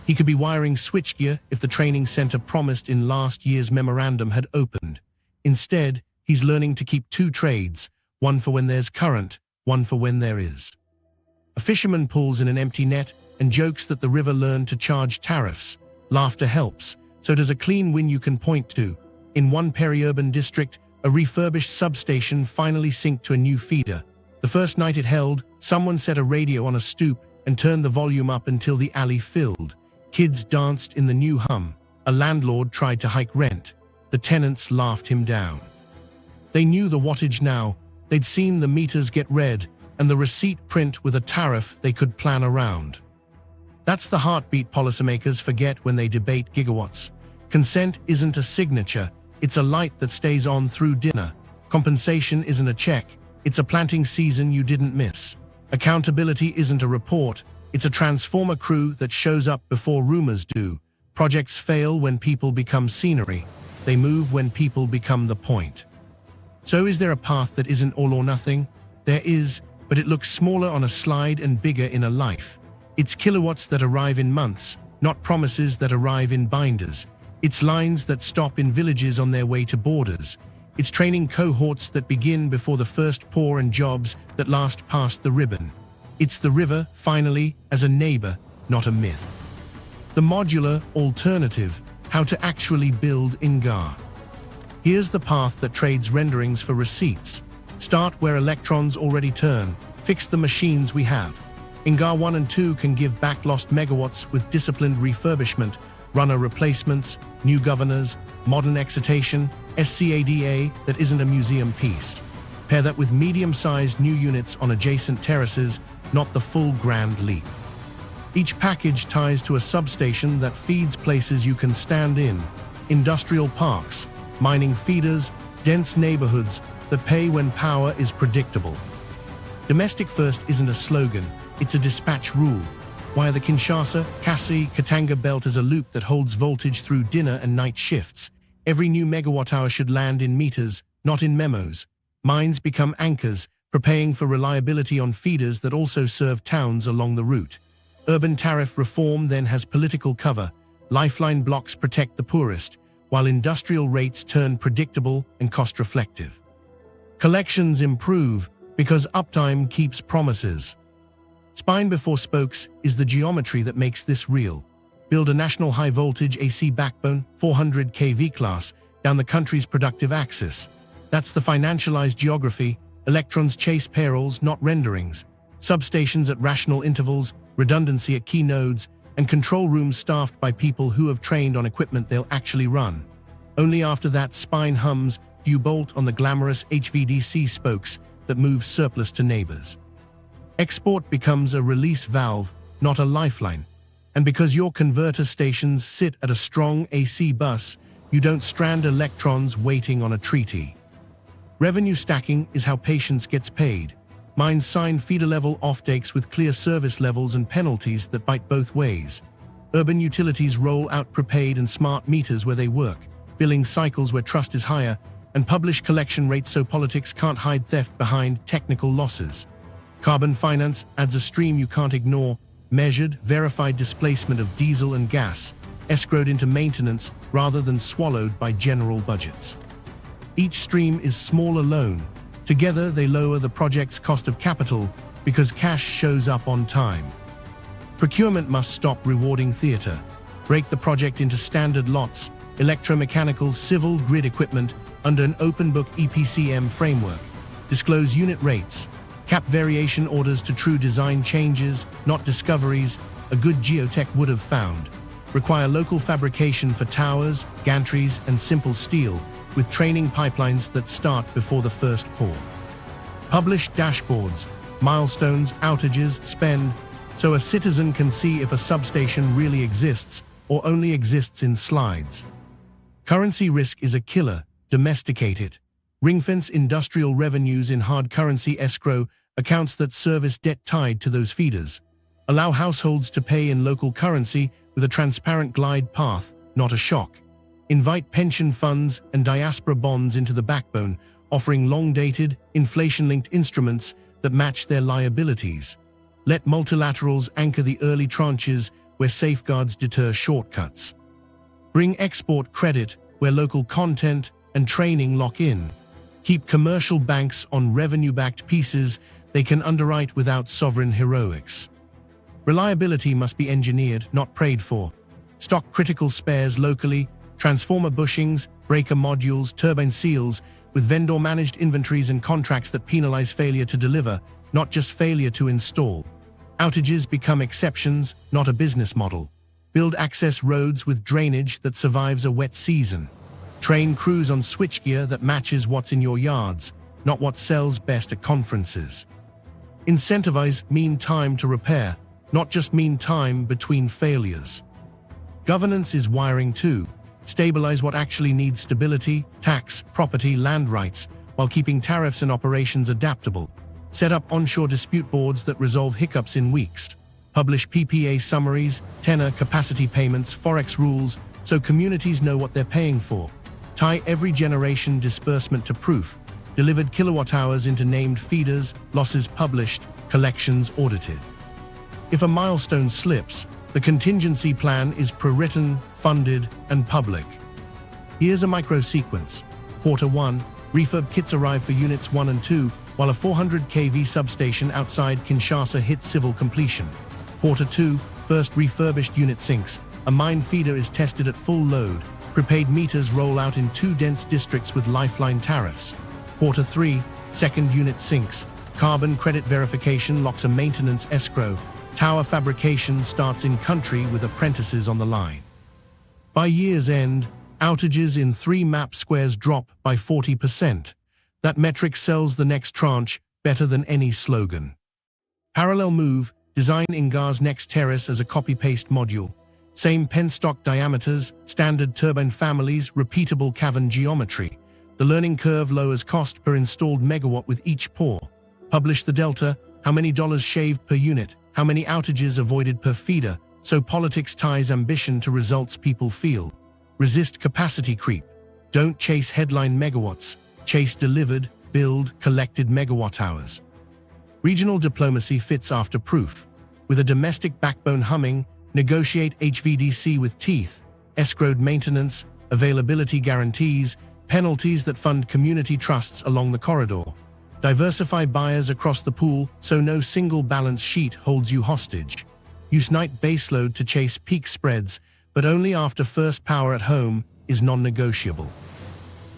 He could be wiring switchgear if the training center promised in last year's memorandum had opened. Instead, he's learning to keep two trades, one for when there's current, one for when there is. A fisherman pulls in an empty net and jokes that the river learned to charge tariffs. Laughter helps, so does a clean win you can point to. In one peri-urban district, a refurbished substation finally synced to a new feeder. The first night it held, someone set a radio on a stoop and turned the volume up until the alley filled. Kids danced in the new hum. A landlord tried to hike rent. The tenants laughed him down. They knew the wattage now. They'd seen the meters get read and the receipt print with a tariff they could plan around. That's the heartbeat policymakers forget when they debate gigawatts. Consent isn't a signature, it's a light that stays on through dinner. Compensation isn't a check, it's a planting season you didn't miss. Accountability isn't a report, it's a transformer crew that shows up before rumors do. Projects fail when people become scenery. They move when people become the point. So is there a path that isn't all or nothing? There is, but it looks smaller on a slide and bigger in a life. It's kilowatts that arrive in months, not promises that arrive in binders. It's lines that stop in villages on their way to borders. It's training cohorts that begin before the first pour and jobs that last past the ribbon. It's the river, finally, as a neighbor, not a myth. The modular alternative, how to actually build Inga. Here's the path that trades renderings for receipts. Start where electrons already turn, fix the machines we have. Inga 1 and 2 can give back lost megawatts with disciplined refurbishment, runner replacements, new governors, modern excitation, SCADA that isn't a museum piece. Pair that with medium-sized new units on adjacent terraces, not the full grand leap. Each package ties to a substation that feeds places you can stand in, industrial parks, mining feeders, dense neighborhoods that pay when power is predictable. Domestic first isn't a slogan, it's a dispatch rule. Why the Kinshasa, Kasai, Katanga belt is a loop that holds voltage through dinner and night shifts. Every new megawatt hour should land in meters, not in memos. Mines become anchors, preparing for reliability on feeders that also serve towns along the route. Urban tariff reform then has political cover. Lifeline blocks protect the poorest, while industrial rates turn predictable and cost-reflective. Collections improve because uptime keeps promises. Spine before spokes is the geometry that makes this real. Build a national high-voltage AC backbone, 400 kV class, down the country's productive axis. That's the financialized geography. Electrons chase payrolls, not renderings. Substations at rational intervals, redundancy at key nodes, and control rooms staffed by people who have trained on equipment they'll actually run. Only after that spine hums do you bolt on the glamorous HVDC spokes that move surplus to neighbors. Export becomes a release valve, not a lifeline. And because your converter stations sit at a strong AC bus, you don't strand electrons waiting on a treaty. Revenue stacking is how patience gets paid. Mines sign feeder-level offtakes with clear service levels and penalties that bite both ways. Urban utilities roll out prepaid and smart meters where they work, billing cycles where trust is higher, and publish collection rates so politics can't hide theft behind technical losses. Carbon finance adds a stream you can't ignore, measured, verified displacement of diesel and gas, escrowed into maintenance rather than swallowed by general budgets. Each stream is small alone. Together they lower the project's cost of capital because cash shows up on time. Procurement must stop rewarding theater. Break the project into standard lots, electromechanical, civil, grid equipment under an open book EPCM framework. Disclose unit rates. Cap variation orders to true design changes, not discoveries, a good geotech would have found. Require local fabrication for towers, gantries, and simple steel, with training pipelines that start before the first pour. Publish dashboards, milestones, outages, spend, so a citizen can see if a substation really exists or only exists in slides. Currency risk is a killer, domesticate it. Ring-fence industrial revenues in hard currency escrow, accounts that service debt tied to those feeders. Allow households to pay in local currency with a transparent glide path, not a shock. Invite pension funds and diaspora bonds into the backbone, offering long-dated, inflation-linked instruments that match their liabilities. Let multilaterals anchor the early tranches where safeguards deter shortcuts. Bring export credit where local content, and training lock in. Keep commercial banks on revenue-backed pieces they can underwrite without sovereign heroics. Reliability must be engineered, not prayed for. Stock critical spares locally, transformer bushings, breaker modules, turbine seals, with vendor-managed inventories and contracts that penalize failure to deliver, not just failure to install. Outages become exceptions, not a business model. Build access roads with drainage that survives a wet season. Train crews on switchgear that matches what's in your yards, not what sells best at conferences. Incentivize mean time to repair, not just mean time between failures. Governance is wiring too. Stabilize what actually needs stability, tax, property, land rights, while keeping tariffs and operations adaptable. Set up onshore dispute boards that resolve hiccups in weeks. Publish PPA summaries, tenor, capacity payments, forex rules, so communities know what they're paying for. Tie every generation disbursement to proof. Delivered kilowatt-hours into named feeders, losses published, collections audited. If a milestone slips, the contingency plan is pre-written, funded, and public. Here's a micro-sequence. Quarter 1, refurb kits arrive for Units 1 and 2, while a 400 kV substation outside Kinshasa hits civil completion. Quarter 2, first refurbished unit sinks. A mine feeder is tested at full load. Prepaid meters roll out in 2 dense districts with lifeline tariffs. Quarter 3, second unit sinks. Carbon credit verification locks a maintenance escrow. Tower fabrication starts in country with apprentices on the line. By year's end, outages in 3 map squares drop by 40%. That metric sells the next tranche better than any slogan. Parallel move, design Inga's next terrace as a copy-paste module. Same penstock diameters, standard turbine families, repeatable cavern geometry. The learning curve lowers cost per installed megawatt with each pour. Publish the delta, how many dollars shaved per unit, how many outages avoided per feeder, so politics ties ambition to results people feel. Resist capacity creep. Don't chase headline megawatts. Chase delivered, build, collected megawatt hours. Regional diplomacy fits after proof. With a domestic backbone humming, negotiate HVDC with teeth, escrowed maintenance, availability guarantees, penalties that fund community trusts along the corridor. Diversify buyers across the pool so no single balance sheet holds you hostage. Use night baseload to chase peak spreads, but only after first power at home is non-negotiable.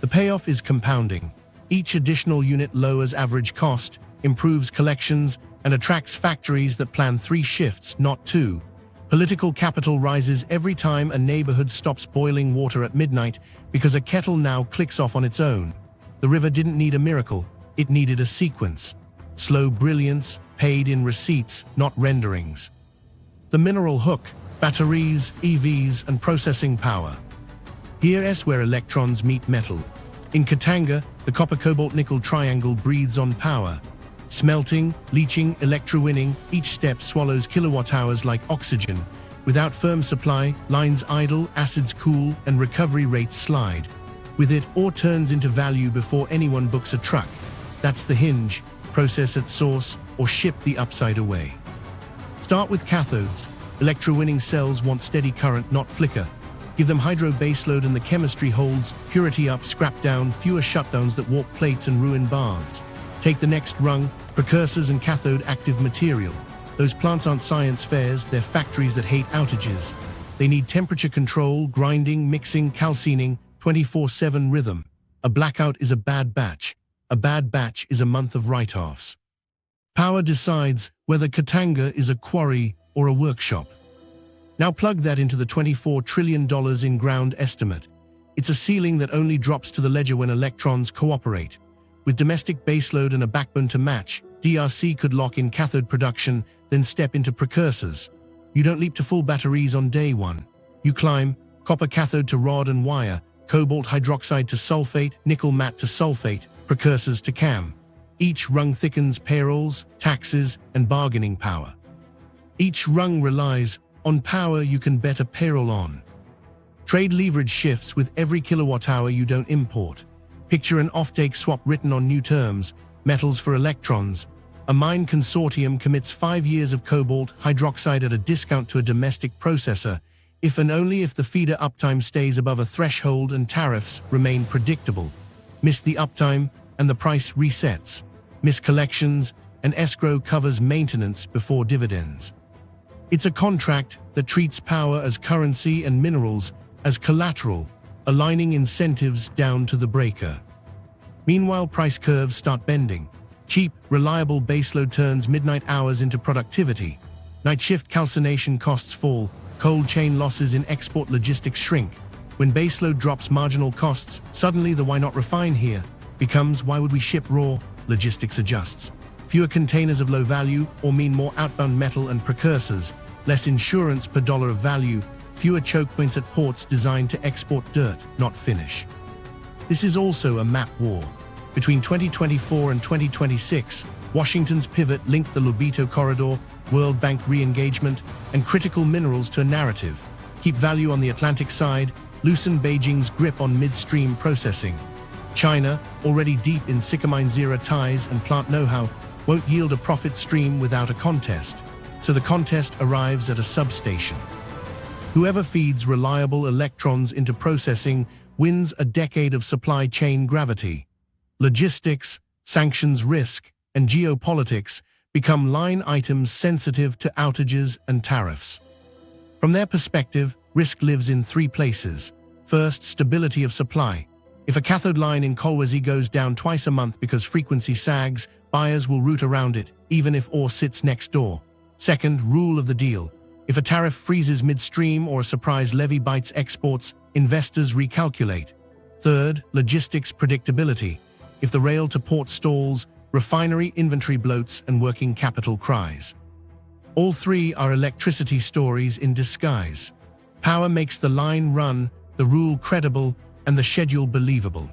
The payoff is compounding. Each additional unit lowers average cost, improves collections, and attracts factories that plan 3 shifts, not 2. Political capital rises every time a neighborhood stops boiling water at midnight because a kettle now clicks off on its own. The river didn't need a miracle. It needed a sequence. Slow brilliance, paid in receipts, not renderings. The mineral hook, batteries, EVs, and processing power. Here's where electrons meet metal. In Katanga, the copper-cobalt-nickel triangle breathes on power. Smelting, leaching, electrowinning, each step swallows kilowatt-hours like oxygen. Without firm supply, lines idle, acids cool, and recovery rates slide. With it, ore turns into value before anyone books a truck. That's the hinge, process at source, or ship the upside away. Start with cathodes. Electrowinning cells want steady current, not flicker. Give them hydro baseload and the chemistry holds, purity up, scrap down, fewer shutdowns that warp plates and ruin baths. Take the next rung, precursors and cathode active material. Those plants aren't science fairs, they're factories that hate outages. They need temperature control, grinding, mixing, calcining, 24/7 rhythm. A blackout is a bad batch. A bad batch is a month of write-offs. Power decides whether Katanga is a quarry or a workshop. Now plug that into the $24 trillion in ground estimate. It's a ceiling that only drops to the ledger when electrons cooperate. With domestic baseload and a backbone to match, DRC could lock in cathode production, then step into precursors. You don't leap to full batteries on day one. You climb, copper cathode to rod and wire, cobalt hydroxide to sulfate, nickel matte to sulfate, precursors to CAM. Each rung thickens payrolls, taxes, and bargaining power. Each rung relies on power you can bet a payroll on. Trade leverage shifts with every kilowatt-hour you don't import. Picture an offtake swap written on new terms, metals for electrons. A mine consortium commits 5 years of cobalt hydroxide at a discount to a domestic processor. if and only if the feeder uptime stays above a threshold and tariffs remain predictable. Miss the uptime and the price resets. Miss collections and escrow covers maintenance before dividends. It's a contract that treats power as currency and minerals as collateral, aligning incentives down to the breaker. Meanwhile, price curves start bending. Cheap, reliable baseload turns midnight hours into productivity. Night shift calcination costs fall. Cold chain losses in export logistics shrink. When baseload drops marginal costs, suddenly the why not refine here becomes why would we ship raw? Logistics adjusts. Fewer containers of low value or mean more outbound metal and precursors, less insurance per dollar of value, fewer choke points at ports designed to export dirt, not finish. This is also a map war. Between 2024 and 2026, Washington's pivot linked the Lobito Corridor, World Bank re-engagement, and critical minerals to a narrative. Keep value on the Atlantic side, loosen Beijing's grip on midstream processing. China, already deep in Sycamine Zera ties and plant know-how, won't yield a profit stream without a contest. So the contest arrives at a substation. Whoever feeds reliable electrons into processing wins a decade of supply chain gravity. Logistics, sanctions risk, and geopolitics become line items sensitive to outages and tariffs. From their perspective, risk lives in three places. First, stability of supply. If a cathode line in Kolwezi goes down twice a month because frequency sags, buyers will route around it, even if ore sits next door. Second, rule of the deal. If a tariff freezes midstream or a surprise levy bites exports, investors recalculate. Third, logistics predictability. If the rail to port stalls, refinery inventory bloats and working capital cries. All three are electricity stories in disguise. Power makes the line run, the rule credible, and the schedule believable.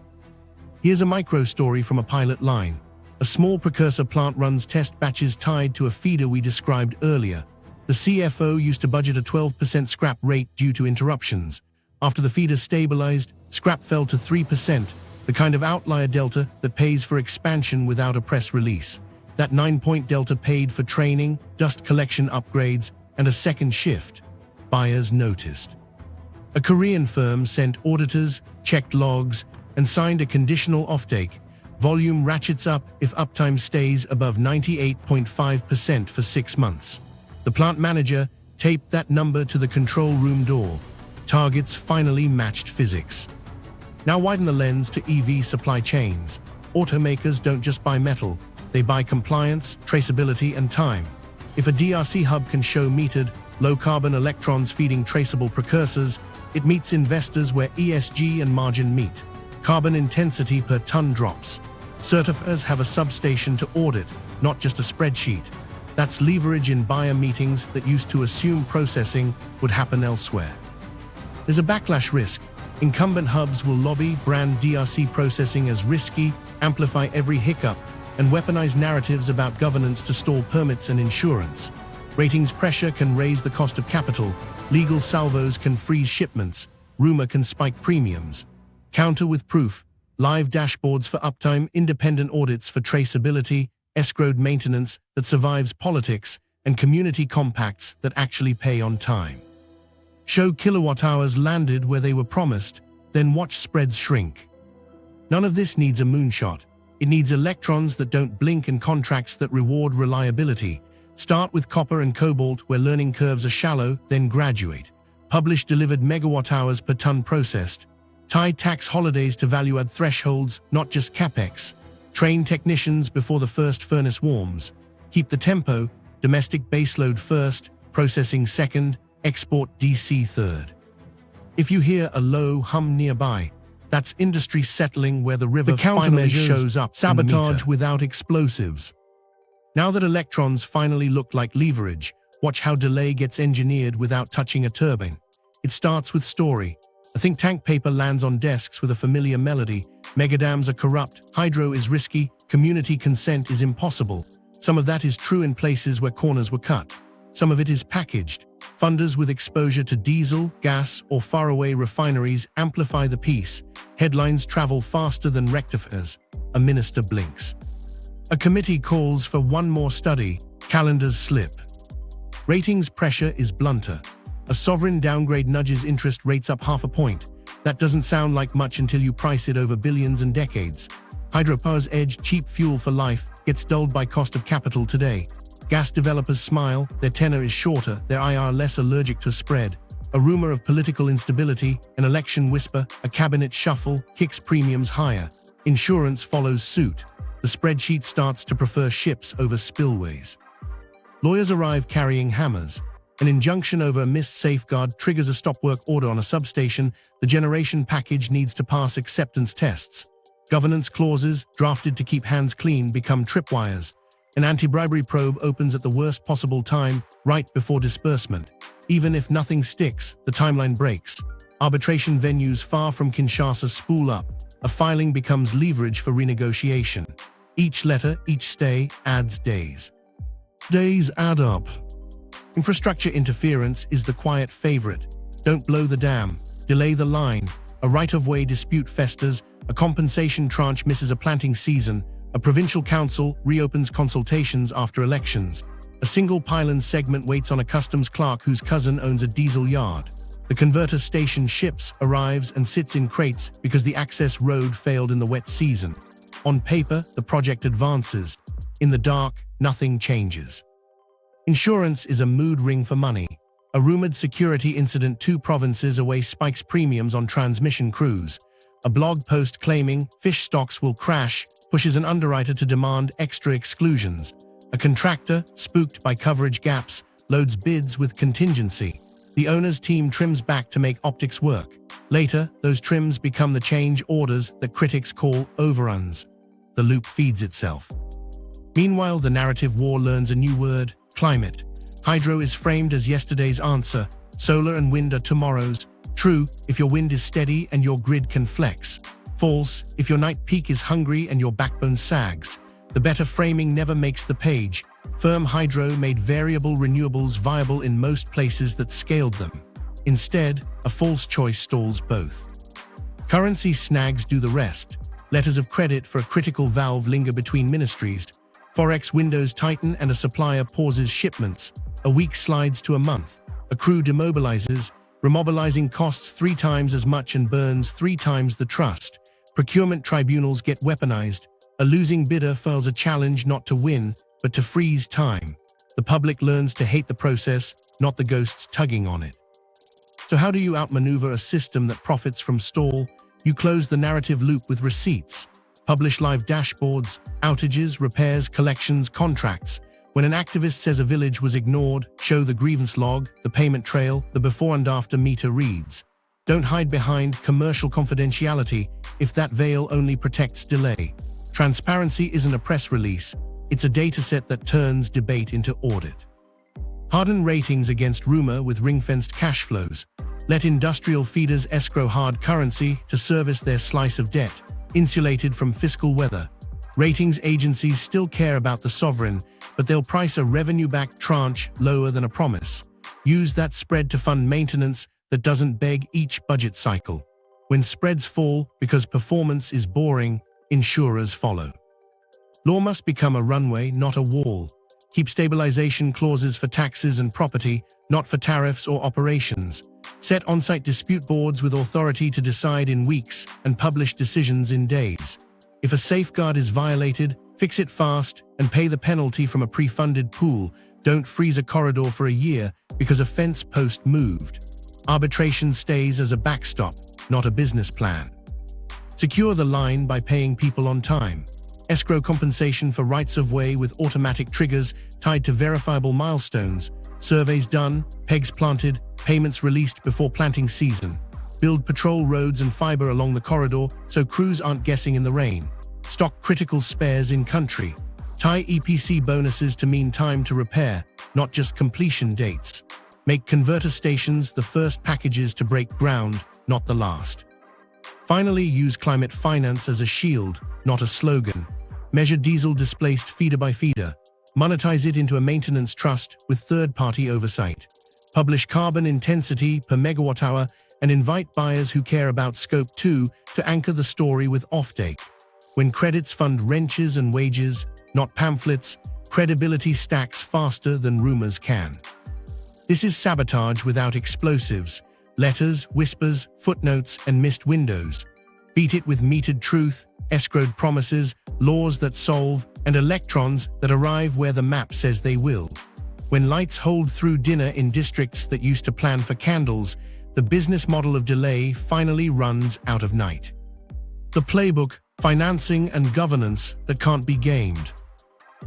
Here's a micro story from a pilot line. A small precursor plant runs test batches tied to a feeder we described earlier. The CFO used to budget a 12% scrap rate due to interruptions. After the feeder stabilized, scrap fell to 3%, the kind of outlier delta that pays for expansion without a press release. That 9-point delta paid for training, dust collection upgrades, and a second shift. Buyers noticed. A Korean firm sent auditors, checked logs, and signed a conditional offtake. Volume ratchets up if uptime stays above 98.5% for 6 months. The plant manager taped that number to the control room door. Targets finally matched physics. Now widen the lens to EV supply chains. Automakers don't just buy metal, they buy compliance, traceability, and time. If a DRC hub can show metered, low-carbon electrons feeding traceable precursors, it meets investors where ESG and margin meet. Carbon intensity per ton drops. Certifiers have a substation to audit, not just a spreadsheet. That's leverage in buyer meetings that used to assume processing would happen elsewhere. There's a backlash risk. Incumbent hubs will lobby, brand DRC processing as risky, amplify every hiccup, and weaponize narratives about governance to stall permits and insurance. Ratings pressure can raise the cost of capital. Legal salvos can freeze shipments. Rumor can spike premiums. Counter with proof. Live dashboards for uptime, independent audits for traceability, escrowed maintenance that survives politics, and community compacts that actually pay on time. Show kilowatt hours landed where they were promised, then watch spreads shrink. None of this needs a moonshot. It needs electrons that don't blink and contracts that reward reliability. Start with copper and cobalt where learning curves are shallow, then graduate. Publish delivered megawatt hours per ton processed. Tie tax holidays to value-add thresholds, not just capex. Train technicians before the first furnace warms. Keep the tempo, domestic baseload first, processing second, export DC third. If you hear a low hum nearby, that's industry settling where the river finally shows up. Sabotage without explosives. Now that electrons finally look like leverage, watch how delay gets engineered without touching a turbine. It starts with story. A think tank paper lands on desks with a familiar melody. Megadams are corrupt, hydro is risky, community consent is impossible. Some of that is true in places where corners were cut. Some of it is packaged. Funders with exposure to diesel, gas, or faraway refineries amplify the piece. Headlines travel faster than rectifiers. A minister blinks. A committee calls for one more study. Calendars slip. Ratings pressure is blunter. A sovereign downgrade nudges interest rates up 0.5 point. That doesn't sound like much until you price it over billions and decades. Hydropower's edge, cheap fuel for life, gets dulled by cost of capital today. Gas developers smile, their tenor is shorter, their IR less allergic to spread. A rumor of political instability, an election whisper, a cabinet shuffle kicks premiums higher. Insurance follows suit. The spreadsheet starts to prefer ships over spillways. Lawyers arrive carrying hammers. An injunction over a missed safeguard triggers a stop work order on a substation. The generation package needs to pass acceptance tests. Governance clauses, drafted to keep hands clean, become tripwires. An anti-bribery probe opens at the worst possible time, right before disbursement. Even if nothing sticks, the timeline breaks. Arbitration venues far from Kinshasa spool up. A filing becomes leverage for renegotiation. Each letter, each stay, adds days. Days add up. Infrastructure interference is the quiet favorite. Don't blow the dam. Delay the line. A right-of-way dispute festers. A compensation tranche misses a planting season. A provincial council reopens consultations after elections. A single pylon segment waits on a customs clerk whose cousin owns a diesel yard. The converter station ships, arrives and sits in crates because the access road failed in the wet season. On paper, the project advances. In the dark, nothing changes. Insurance is a mood ring for money. A rumored security incident 2 provinces away spikes premiums on transmission crews. A blog post claiming fish stocks will crash pushes an underwriter to demand extra exclusions. A contractor, spooked by coverage gaps, loads bids with contingency. The owner's team trims back to make optics work. Later, those trims become the change orders that critics call overruns. The loop feeds itself. Meanwhile, the narrative war learns a new word: climate. Hydro is framed as yesterday's answer. Solar and wind are tomorrow's. True, if your wind is steady and your grid can flex. False, if your night peak is hungry and your backbone sags. The better framing never makes the page. Firm hydro made variable renewables viable in most places that scaled them. Instead, a false choice stalls both. Currency snags do the rest. Letters of credit for a critical valve linger between ministries. Forex windows tighten and a supplier pauses shipments. A week slides to a month. A crew demobilizes. Remobilizing costs 3 times as much and burns 3 times the trust. Procurement tribunals get weaponized. A losing bidder files a challenge not to win, but to freeze time. The public learns to hate the process, not the ghosts tugging on it. So how do you outmaneuver a system that profits from stall? You close the narrative loop with receipts. Publish live dashboards, outages, repairs, collections, contracts. When an activist says a village was ignored, show the grievance log, the payment trail, the before and after meter reads. Don't hide behind commercial confidentiality if that veil only protects delay. Transparency isn't a press release, it's a dataset that turns debate into audit. Harden ratings against rumor with ring-fenced cash flows. Let industrial feeders escrow hard currency to service their slice of debt, insulated from fiscal weather. Ratings agencies still care about the sovereign, but they'll price a revenue-backed tranche lower than a promise. Use that spread to fund maintenance that doesn't beg each budget cycle. When spreads fall because performance is boring, insurers follow. Law must become a runway, not a wall. Keep stabilization clauses for taxes and property, not for tariffs or operations. Set on-site dispute boards with authority to decide in weeks and publish decisions in days. If a safeguard is violated, fix it fast and pay the penalty from a pre-funded pool. Don't freeze a corridor for a year because a fence post moved. Arbitration stays as a backstop, not a business plan. Secure the line by paying people on time. Escrow compensation for rights-of-way with automatic triggers tied to verifiable milestones. Surveys done, pegs planted, payments released before planting season. Build patrol roads and fiber along the corridor so crews aren't guessing in the rain. Stock critical spares in country. Tie EPC bonuses to mean time to repair, not just completion dates. Make converter stations the first packages to break ground, not the last. Finally, use climate finance as a shield, not a slogan. Measure diesel displaced feeder by feeder. Monetize it into a maintenance trust with third-party oversight. Publish carbon intensity per megawatt hour and invite buyers who care about Scope 2 to anchor the story with offtake. When credits fund wrenches and wages, not pamphlets, credibility stacks faster than rumors can. This is sabotage without explosives, letters, whispers, footnotes, and missed windows. Beat it with metered truth, escrowed promises, laws that solve, and electrons that arrive where the map says they will. When lights hold through dinner in districts that used to plan for candles, the business model of delay finally runs out of night. The playbook, financing and governance that can't be gamed.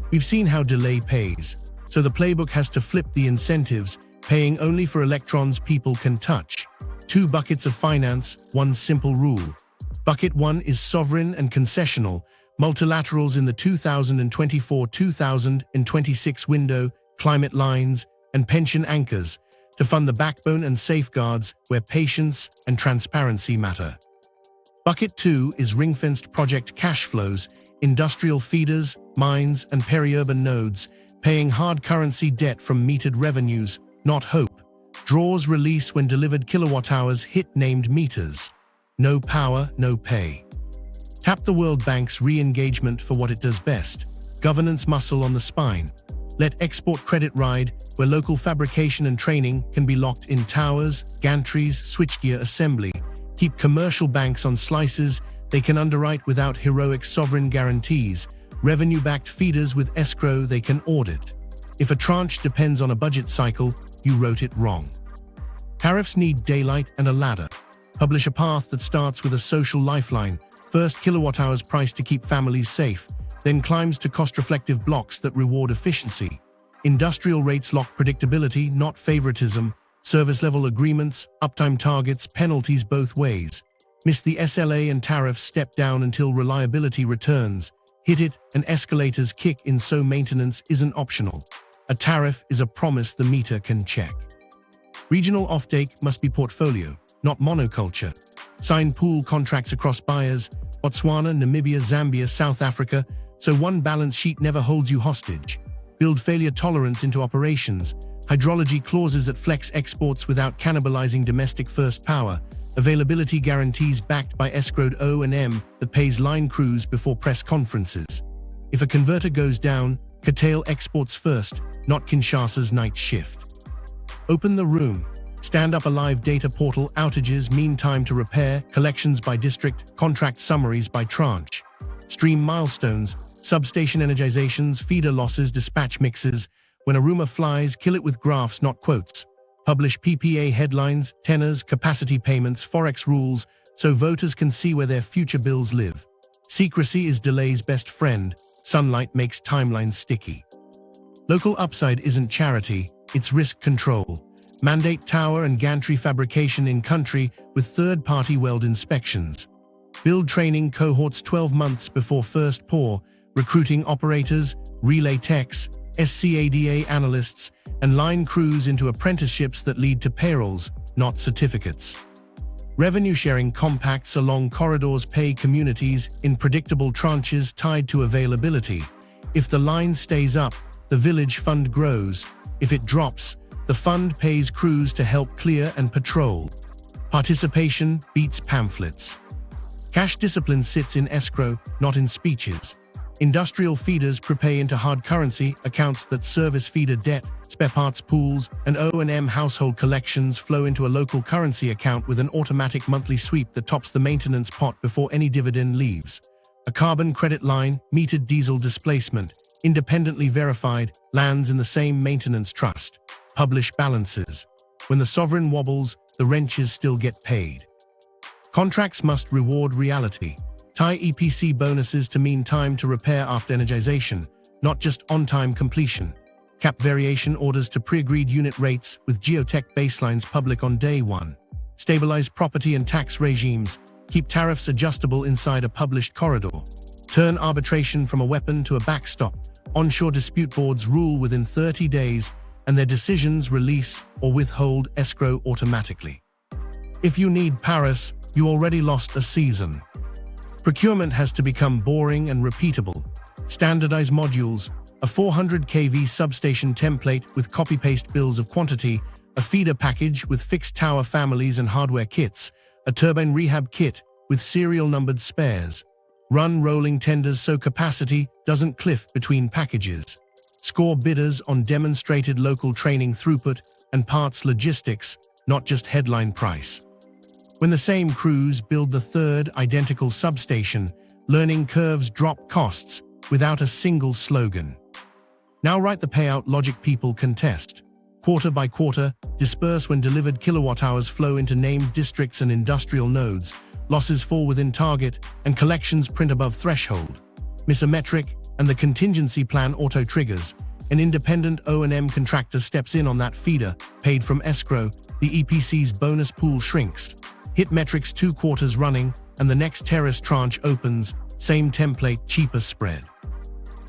We've seen how delay pays, so the playbook has to flip the incentives, paying only for electrons people can touch. 2 buckets of finance, 1 simple rule. Bucket 1 is sovereign and concessional, multilaterals in the 2024-2026 window, climate lines, and pension anchors to fund the backbone and safeguards where patience and transparency matter. Bucket 2 is ring-fenced project cash flows, industrial feeders, mines, and peri-urban nodes, paying hard currency debt from metered revenues, not hope. Draws release when delivered kilowatt-hours hit named meters. No power, no pay. Tap the World Bank's re-engagement for what it does best. Governance muscle on the spine. Let export credit ride, where local fabrication and training can be locked in towers, gantries, switchgear assembly. Keep commercial banks on slices they can underwrite without heroic sovereign guarantees. Revenue-backed feeders with escrow they can audit. If a tranche depends on a budget cycle, you wrote it wrong. Tariffs need daylight and a ladder. Publish a path that starts with a social lifeline. First kilowatt-hours price to keep families safe, then climbs to cost-reflective blocks that reward efficiency. Industrial rates lock predictability, not favoritism. Service-level agreements, uptime targets, penalties both ways. Miss the SLA and tariffs, step down until reliability returns. Hit it and escalators kick in so maintenance isn't optional. A tariff is a promise the meter can check. Regional offtake must be portfolio, not monoculture. Sign pool contracts across buyers, Botswana, Namibia, Zambia, South Africa, so one balance sheet never holds you hostage. Build failure tolerance into operations. Hydrology clauses that flex exports without cannibalizing domestic first power. Availability guarantees backed by escrowed O&M that pays line crews before press conferences. If a converter goes down, curtail exports first, not Kinshasa's night shift. Open the room. Stand up a live data portal, outages, mean time to repair, collections by district, contract summaries by tranche. Stream milestones, substation energizations, feeder losses, dispatch mixes. When a rumor flies, kill it with graphs, not quotes. Publish PPA headlines, tenors, capacity payments, forex rules, so voters can see where their future bills live. Secrecy is delay's best friend. Sunlight makes timelines sticky. Local upside isn't charity, it's risk control. Mandate tower and gantry fabrication in country with third-party weld inspections. Build training cohorts 12 months before first pour, recruiting operators, relay techs, SCADA analysts, and line crews into apprenticeships that lead to payrolls, not certificates. Revenue-sharing compacts along corridors pay communities in predictable tranches tied to availability. If the line stays up, the village fund grows. If it drops, the fund pays crews to help clear and patrol. Participation beats pamphlets. Cash discipline sits in escrow, not in speeches. Industrial feeders prepay into hard currency accounts that service feeder debt, spare parts pools, and O&M household collections flow into a local currency account with an automatic monthly sweep that tops the maintenance pot before any dividend leaves. A carbon credit line, metered diesel displacement, independently verified, lands in the same maintenance trust. Publish balances. When the sovereign wobbles, the wrenches still get paid. Contracts must reward reality. Tie EPC bonuses to mean time to repair after energization, not just on-time completion. Cap variation orders to pre-agreed unit rates with geotech baselines public on day one. Stabilize property and tax regimes. Keep tariffs adjustable inside a published corridor. Turn arbitration from a weapon to a backstop. Onshore dispute boards rule within 30 days, and their decisions release or withhold escrow automatically. If you need Paris, you already lost a season. Procurement has to become boring and repeatable. Standardize modules, a 400 kV substation template with copy-paste bills of quantity, a feeder package with fixed tower families and hardware kits, a turbine rehab kit with serial-numbered spares. Run rolling tenders so capacity doesn't cliff between packages. Score bidders on demonstrated local training throughput and parts logistics, not just headline price. When the same crews build the third identical substation, learning curves drop costs without a single slogan. Now write the payout logic people contest. Quarter by quarter, disperse when delivered kilowatt-hours flow into named districts and industrial nodes, losses fall within target, and collections print above threshold. Miss a metric, and the contingency plan auto-triggers. An independent O&M contractor steps in on that feeder, paid from escrow, the EPC's bonus pool shrinks. Hit metrics 2 quarters running, and the next terrace tranche opens, same template, cheaper spread.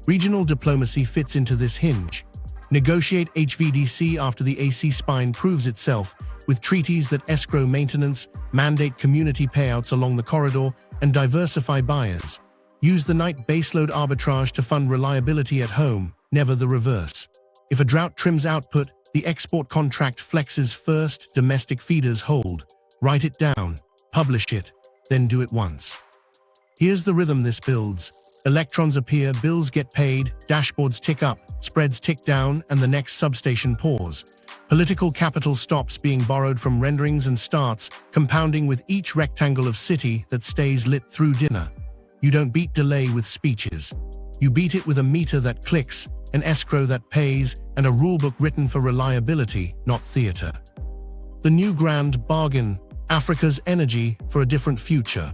Regional diplomacy fits into this hinge. Negotiate HVDC after the AC spine proves itself, with treaties that escrow maintenance, mandate community payouts along the corridor, and diversify buyers. Use the night baseload arbitrage to fund reliability at home, never the reverse. If a drought trims output, the export contract flexes first, domestic feeders hold. Write it down, publish it, then do it once. Here's the rhythm this builds. Electrons appear, bills get paid, dashboards tick up, spreads tick down, and the next substation pours. Political capital stops being borrowed from renderings and starts compounding with each rectangle of city that stays lit through dinner. You don't beat delay with speeches. You beat it with a meter that clicks, an escrow that pays, and a rulebook written for reliability, not theater. The new grand bargain, Africa's energy for a different future.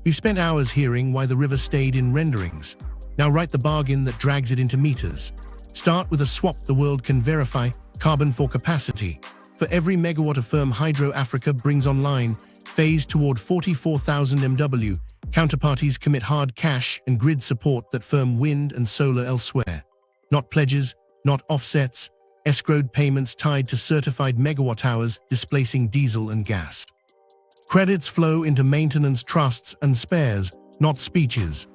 We've spent hours hearing why the river stayed in renderings. Now write the bargain that drags it into meters. Start with a swap the world can verify, carbon for capacity. For every megawatt of firm hydro Africa brings online, phase toward 44,000 MW, counterparties commit hard cash and grid support that firm wind and solar elsewhere. Not pledges, not offsets, escrowed payments tied to certified megawatt hours displacing diesel and gas. Credits flow into maintenance trusts and spares, not speeches.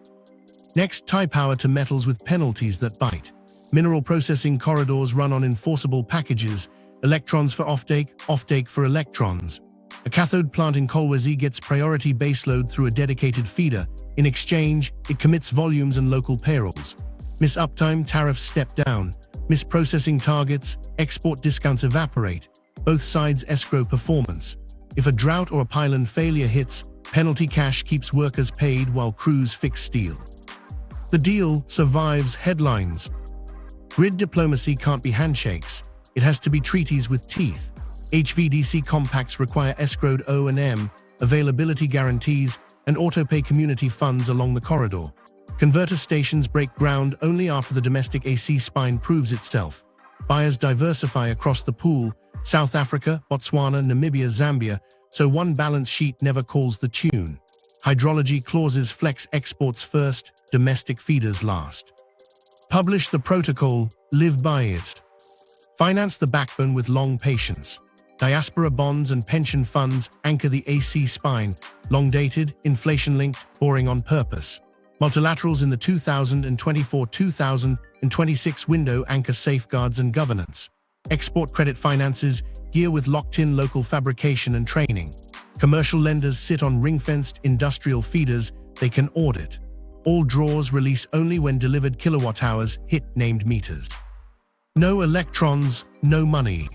Next, tie power to metals with penalties that bite. Mineral processing corridors run on enforceable packages, electrons for offtake, offtake for electrons. A cathode plant in Kolwezi gets priority baseload through a dedicated feeder. In exchange, it commits volumes and local payrolls. Miss uptime, tariffs step down. Miss processing targets, export discounts evaporate. Both sides escrow performance. If a drought or a pylon failure hits, penalty cash keeps workers paid while crews fix steel. The deal survives headlines. Grid diplomacy can't be handshakes. It has to be treaties with teeth. HVDC compacts require escrowed O&M, availability guarantees, and auto-pay community funds along the corridor. Converter stations break ground only after the domestic AC spine proves itself. Buyers diversify across the pool, South Africa, Botswana, Namibia, Zambia, so one balance sheet never calls the tune. Hydrology clauses flex exports first, domestic feeders last. Publish the protocol, live by it. Finance the backbone with long patience. Diaspora bonds and pension funds anchor the AC spine, long-dated, inflation-linked, boring on purpose. Multilaterals in the 2024-2026 window anchor safeguards and governance. Export credit finances gear with locked-in local fabrication and training. Commercial lenders sit on ring-fenced industrial feeders they can audit. All draws release only when delivered kilowatt-hours hit named meters. No electrons, no money.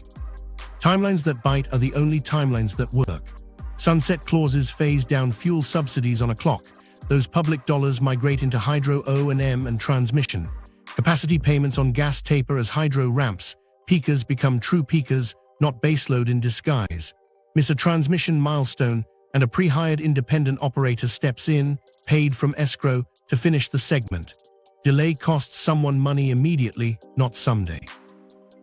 Timelines that bite are the only timelines that work. Sunset clauses phase down fuel subsidies on a clock. Those public dollars migrate into hydro O&M and transmission. Capacity payments on gas taper as hydro ramps. Peakers become true peakers, not baseload in disguise. Miss a transmission milestone, and a pre-hired independent operator steps in, paid from escrow, to finish the segment. Delay costs someone money immediately, not someday.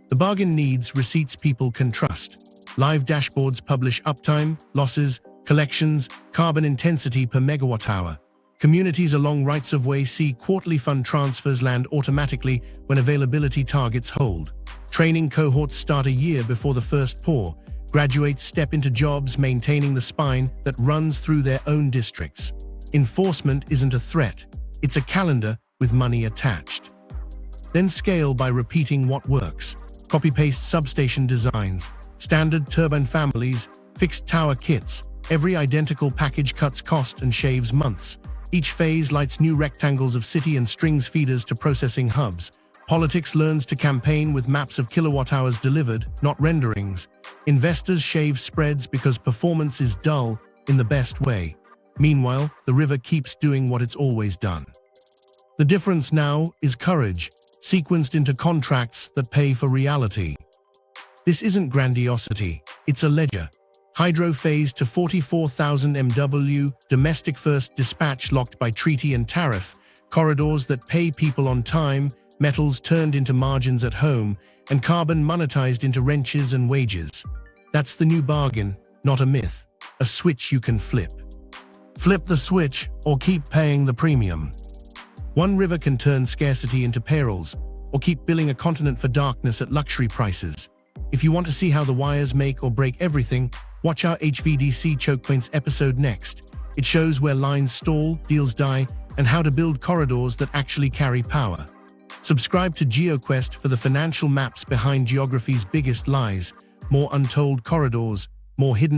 The bargain needs receipts people can trust. Live dashboards publish uptime, losses, collections, carbon intensity per megawatt hour. Communities along rights-of-way see quarterly fund transfers land automatically when availability targets hold. Training cohorts start a year before the first pour. Graduates step into jobs maintaining the spine that runs through their own districts. Enforcement isn't a threat. It's a calendar with money attached. Then scale by repeating what works. Copy-paste substation designs, standard turbine families, fixed tower kits. Every identical package cuts cost and shaves months. Each phase lights new rectangles of city and strings feeders to processing hubs. Politics learns to campaign with maps of kilowatt-hours delivered, not renderings. Investors shave spreads because performance is dull in the best way. Meanwhile, the river keeps doing what it's always done. The difference now is courage, sequenced into contracts that pay for reality. This isn't grandiosity, it's a ledger. Hydro phased to 44,000 MW, domestic first dispatch locked by treaty and tariff, corridors that pay people on time, metals turned into margins at home, and carbon monetized into wrenches and wages. That's the new bargain, not a myth, a switch you can flip. Flip the switch or keep paying the premium. One river can turn scarcity into perils, or keep billing a continent for darkness at luxury prices. If you want to see how the wires make or break everything, watch our HVDC choke points episode next. It shows where lines stall, deals die, and how to build corridors that actually carry power. Subscribe to GeoQuest for the financial maps behind geography's biggest lies, more untold corridors, more hidden